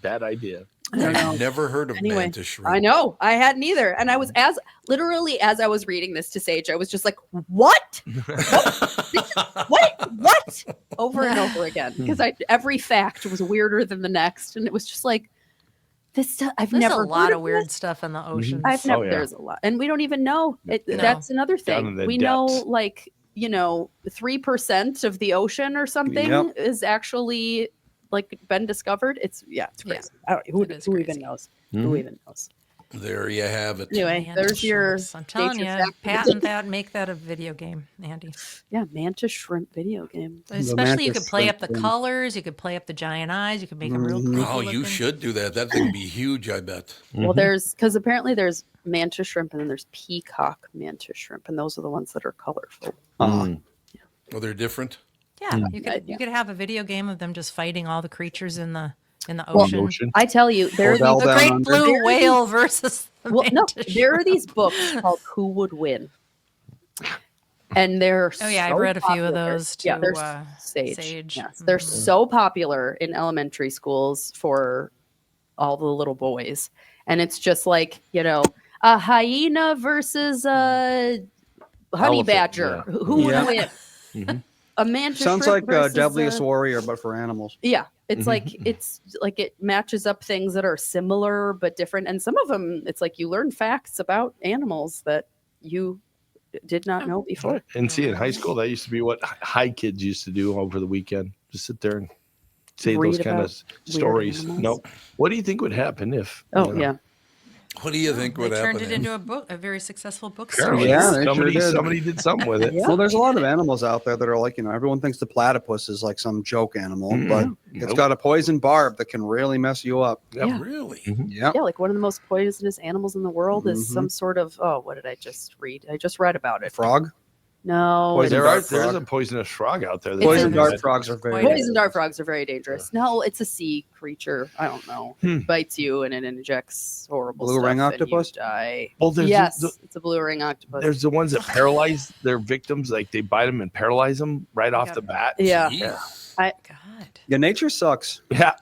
bad idea. I don't know. I've never heard of Anyway, mantis shrimp. I know. I hadn't either. And I was as I was reading this to Sage, I was just like, what? What? Over and over again. Because every fact was weirder than the next. And it was just like, I've There's never a lot heard of weird this. stuff in the ocean. I've never, yeah. there's a lot. And we don't even know. No. That's another Down in thing. the We know depths. like, 3% of the ocean or something Yep. is actually like been discovered. It's Yeah. crazy. I don't, who It is who even crazy. knows? Mm-hmm. Who even knows? There you have it. Anyway, Mantis there's your shrimps. I'm telling you, nature fact of the patent day. that, make that a video game, Andy. Yeah, mantis shrimp video game. Especially you mantis could play up the shrimp. colors, you could play up the giant eyes, you could make them real creepy Oh, you looking. should do that. That thing would be huge, I bet. Well, because apparently there's mantis shrimp and then there's peacock mantis shrimp, and those are the ones that are colorful. Oh, they're different. Yeah, you could have a video game of them just fighting all the creatures in the Well, ocean. I tell you, there are Odell these, The down great under. blue whale versus the well, no, mantis there are shrimp. these books called "Who Would Win," and they're Oh yeah, I've so read a few of popular. those too. Yeah, they're Sage. Sage. Yes, they're Mhm. so popular in elementary schools for all the little boys, and it's just like a hyena versus a honey Elephant, badger. yeah. Who would Yeah. win? A mantis Sounds shrimp like versus Deadliest Warrior, but for animals. Yeah, it's Mm-hmm. like it matches up things that are similar but different, and some of them it's like you learn facts about animals that you did not know before. And see, in high school, that used to be what high kids used to do over the weekend. Just sit there and say Read those kind about of stories. animals. No. What do you think would happen if? Oh yeah, What do you think They would turned happen? it into a book, a very successful book Apparently, series. Yeah, they sure did. somebody did something with it. Yeah. Well, there's a lot of animals out there that are like, everyone thinks the platypus is like some joke animal, but it's Nope. got a poison barb that can really mess you up. Yep. Yeah. Really? Yep. yeah. Like one of the most poisonous animals in the world is Mhm. some sort of what did I just read? I just read about it. Frog? No, Poison There dart there's frog. a poisonous frog out there. It's Poison a- dart frogs are very Poison poison dart frogs are very dangerous. No, it's a sea creature. I don't know. It bites you and it injects horrible Blue stuff ring and you octopus? die. Well, there's Yes, it's a blue ring octopus. there's the ones that paralyze their victims, like they bite them and paralyze them right off the bat. Yeah. Jeez. God. Yeah, nature sucks. Yeah.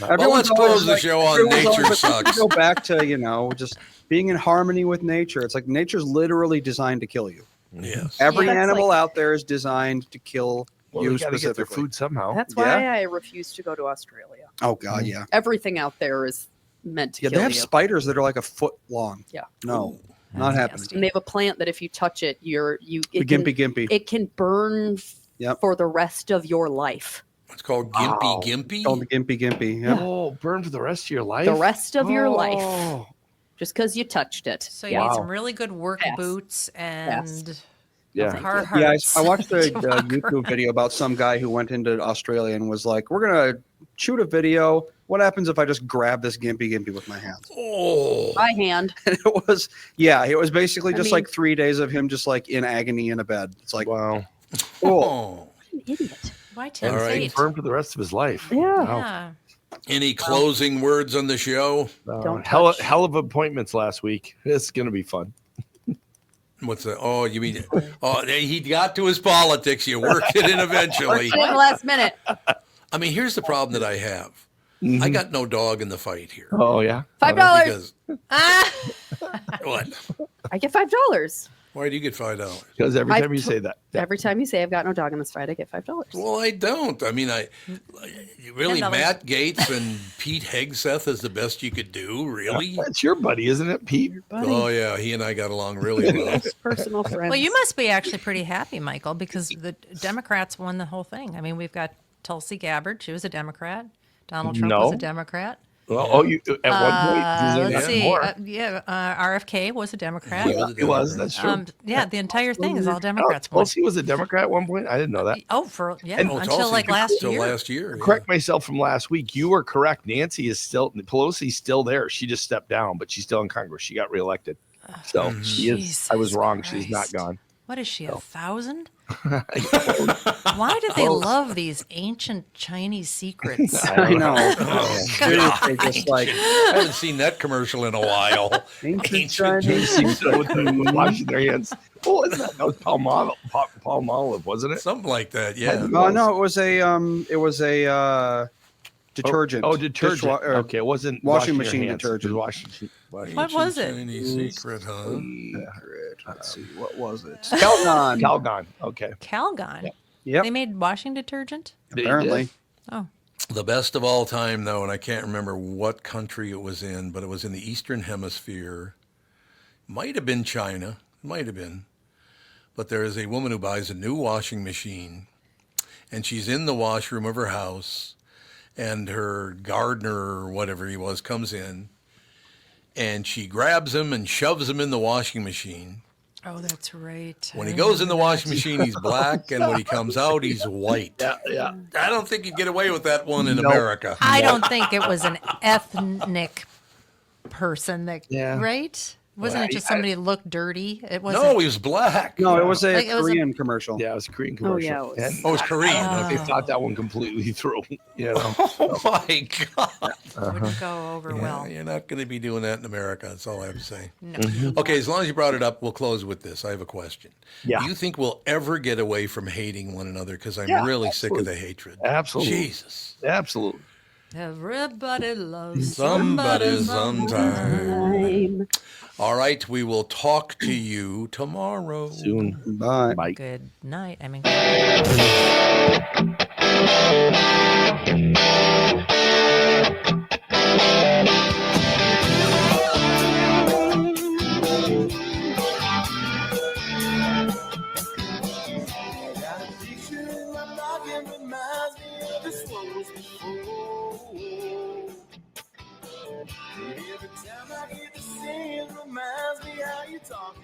Well, Everyone's let's close always the like- show on everyone's always nature like, sucks. Go back to, just being in harmony with nature. It's like nature's literally designed to kill you. Yes. Every Yeah, that's animal like- out there is designed to kill Well, you they got to get their specifically. food somehow. That's why I refuse to go to Australia. Oh God, yeah. Everything out there is meant to Yeah, kill they have you. spiders that are like a foot long. Yeah. No, not happening. Nasty. And they have a plant that if you touch it, The it gimpy gimpy. it can burn Yep. for the rest of your life. It's called Wow. gimpy. Called the gimpy gimpy. Yeah. Oh, burn for the rest of your life. The rest of your life, Oh. just because you touched it. So you yeah. need Wow. some really good work Pass. boots and Yeah. Carhartts. Yeah, I watched a to walk YouTube around. video about some guy who went into Australia and was like, "We're gonna shoot a video. What happens if I just grab this gimpy gimpy with my hands?" Oh. By hand. And it was basically I just mean- like 3 days of him just like in agony in a bed. It's like, Wow. cool. Oh. An idiot. Why All tempt right. fate? Burn for the rest of his life. Yeah. Wow. Yeah. Any closing words on the show? Don't hell touch. of appointments last week. It's going to be fun. What's that? Oh, you mean? Oh, he got to his politics. You worked it in eventually. Worked it in the last minute. I mean, here's the problem that I have. I got no dog in the fight here. Oh, yeah. $5. Because Ah! what? I get $5. Why do you get $5? Because every I've time you t- say that. Every time you say I've got no dog in this fight, I get $5. Well, I don't. I mean, really, $10. Matt Gates and Pete Hegseth is the best you could do. Really? That's your buddy, isn't it, Pete? Buddy, Oh yeah, he and I got along really well. personal friends. Well, you must be actually pretty happy, Michael, because the Democrats won the whole thing. I mean, we've got Tulsi Gabbard. She was a Democrat. Donald Trump was No. a Democrat. Well, you at one point. Is there Let's not see. more? RFK was a Democrat. Yeah. It was. That's true. Yeah, the entire thing is all Oh, Democrats. won. Tulsi was a Democrat at one point. I didn't know that. Oh, And- Oh, until Tulsi like last till year. last year. Correct myself from last week. You were correct. Pelosi's still there. She just stepped down, but she's still in Congress. She got reelected. So she is. I was Jesus wrong. She's not Christ. gone. What is she, 1,000? Why do they love these ancient Chinese secrets? I know. Oh, Seriously, just like I haven't seen that commercial in a while. ancient Chinese Chinese. With washing their hands. What was that? That was Palmolive, wasn't it? Something like that. Yeah. Oh no, it was a detergent. Oh, detergent. Okay, it wasn't washing your machine hands. detergent. It was washing. What was it? Chinese secret, huh? Let's see, what was it? Calgon. Calgon. Okay. Calgon. Yep. They made washing detergent? Apparently. Oh. The best of all time, though, and I can't remember what country it was in, but it was in the Eastern Hemisphere. Might have been China. Might have been. But there is a woman who buys a new washing machine, and she's in the washroom of her house, and her gardener or whatever he was comes in, and she grabs him and shoves him in the washing machine. Oh, that's right. When he goes in the washing machine, he's black, and when he comes out, he's white. Yeah. I don't think you'd get away with that one in Nope. America. I don't think it was an ethnic person that, Yeah. right? Wasn't it just somebody who looked dirty? It wasn't. No, he was black. No, it was a Like, it was a- Korean commercial. Yeah, it was a Korean commercial. yeah, it was- And Oh, it was Korean. I Okay. thought that one completely through. You know. Oh my God! Wouldn't go over Yeah, well. you're not going to be doing that in America. That's all I have to say. No. Okay, as long as you brought it up, we'll close with this. I have a question. Yeah. Do you think we'll ever get away from hating one another? Because I'm Yeah, really sick of absolutely. the hatred. Absolutely. Jesus. Absolutely. Everybody loves Somebody somebody sometime. All right, we will talk to you tomorrow. Soon. Bye. Bye. Good night. I mean, Got a picture in my noggin reminds me of this one was before. Every time I hear the singing reminds me how you talking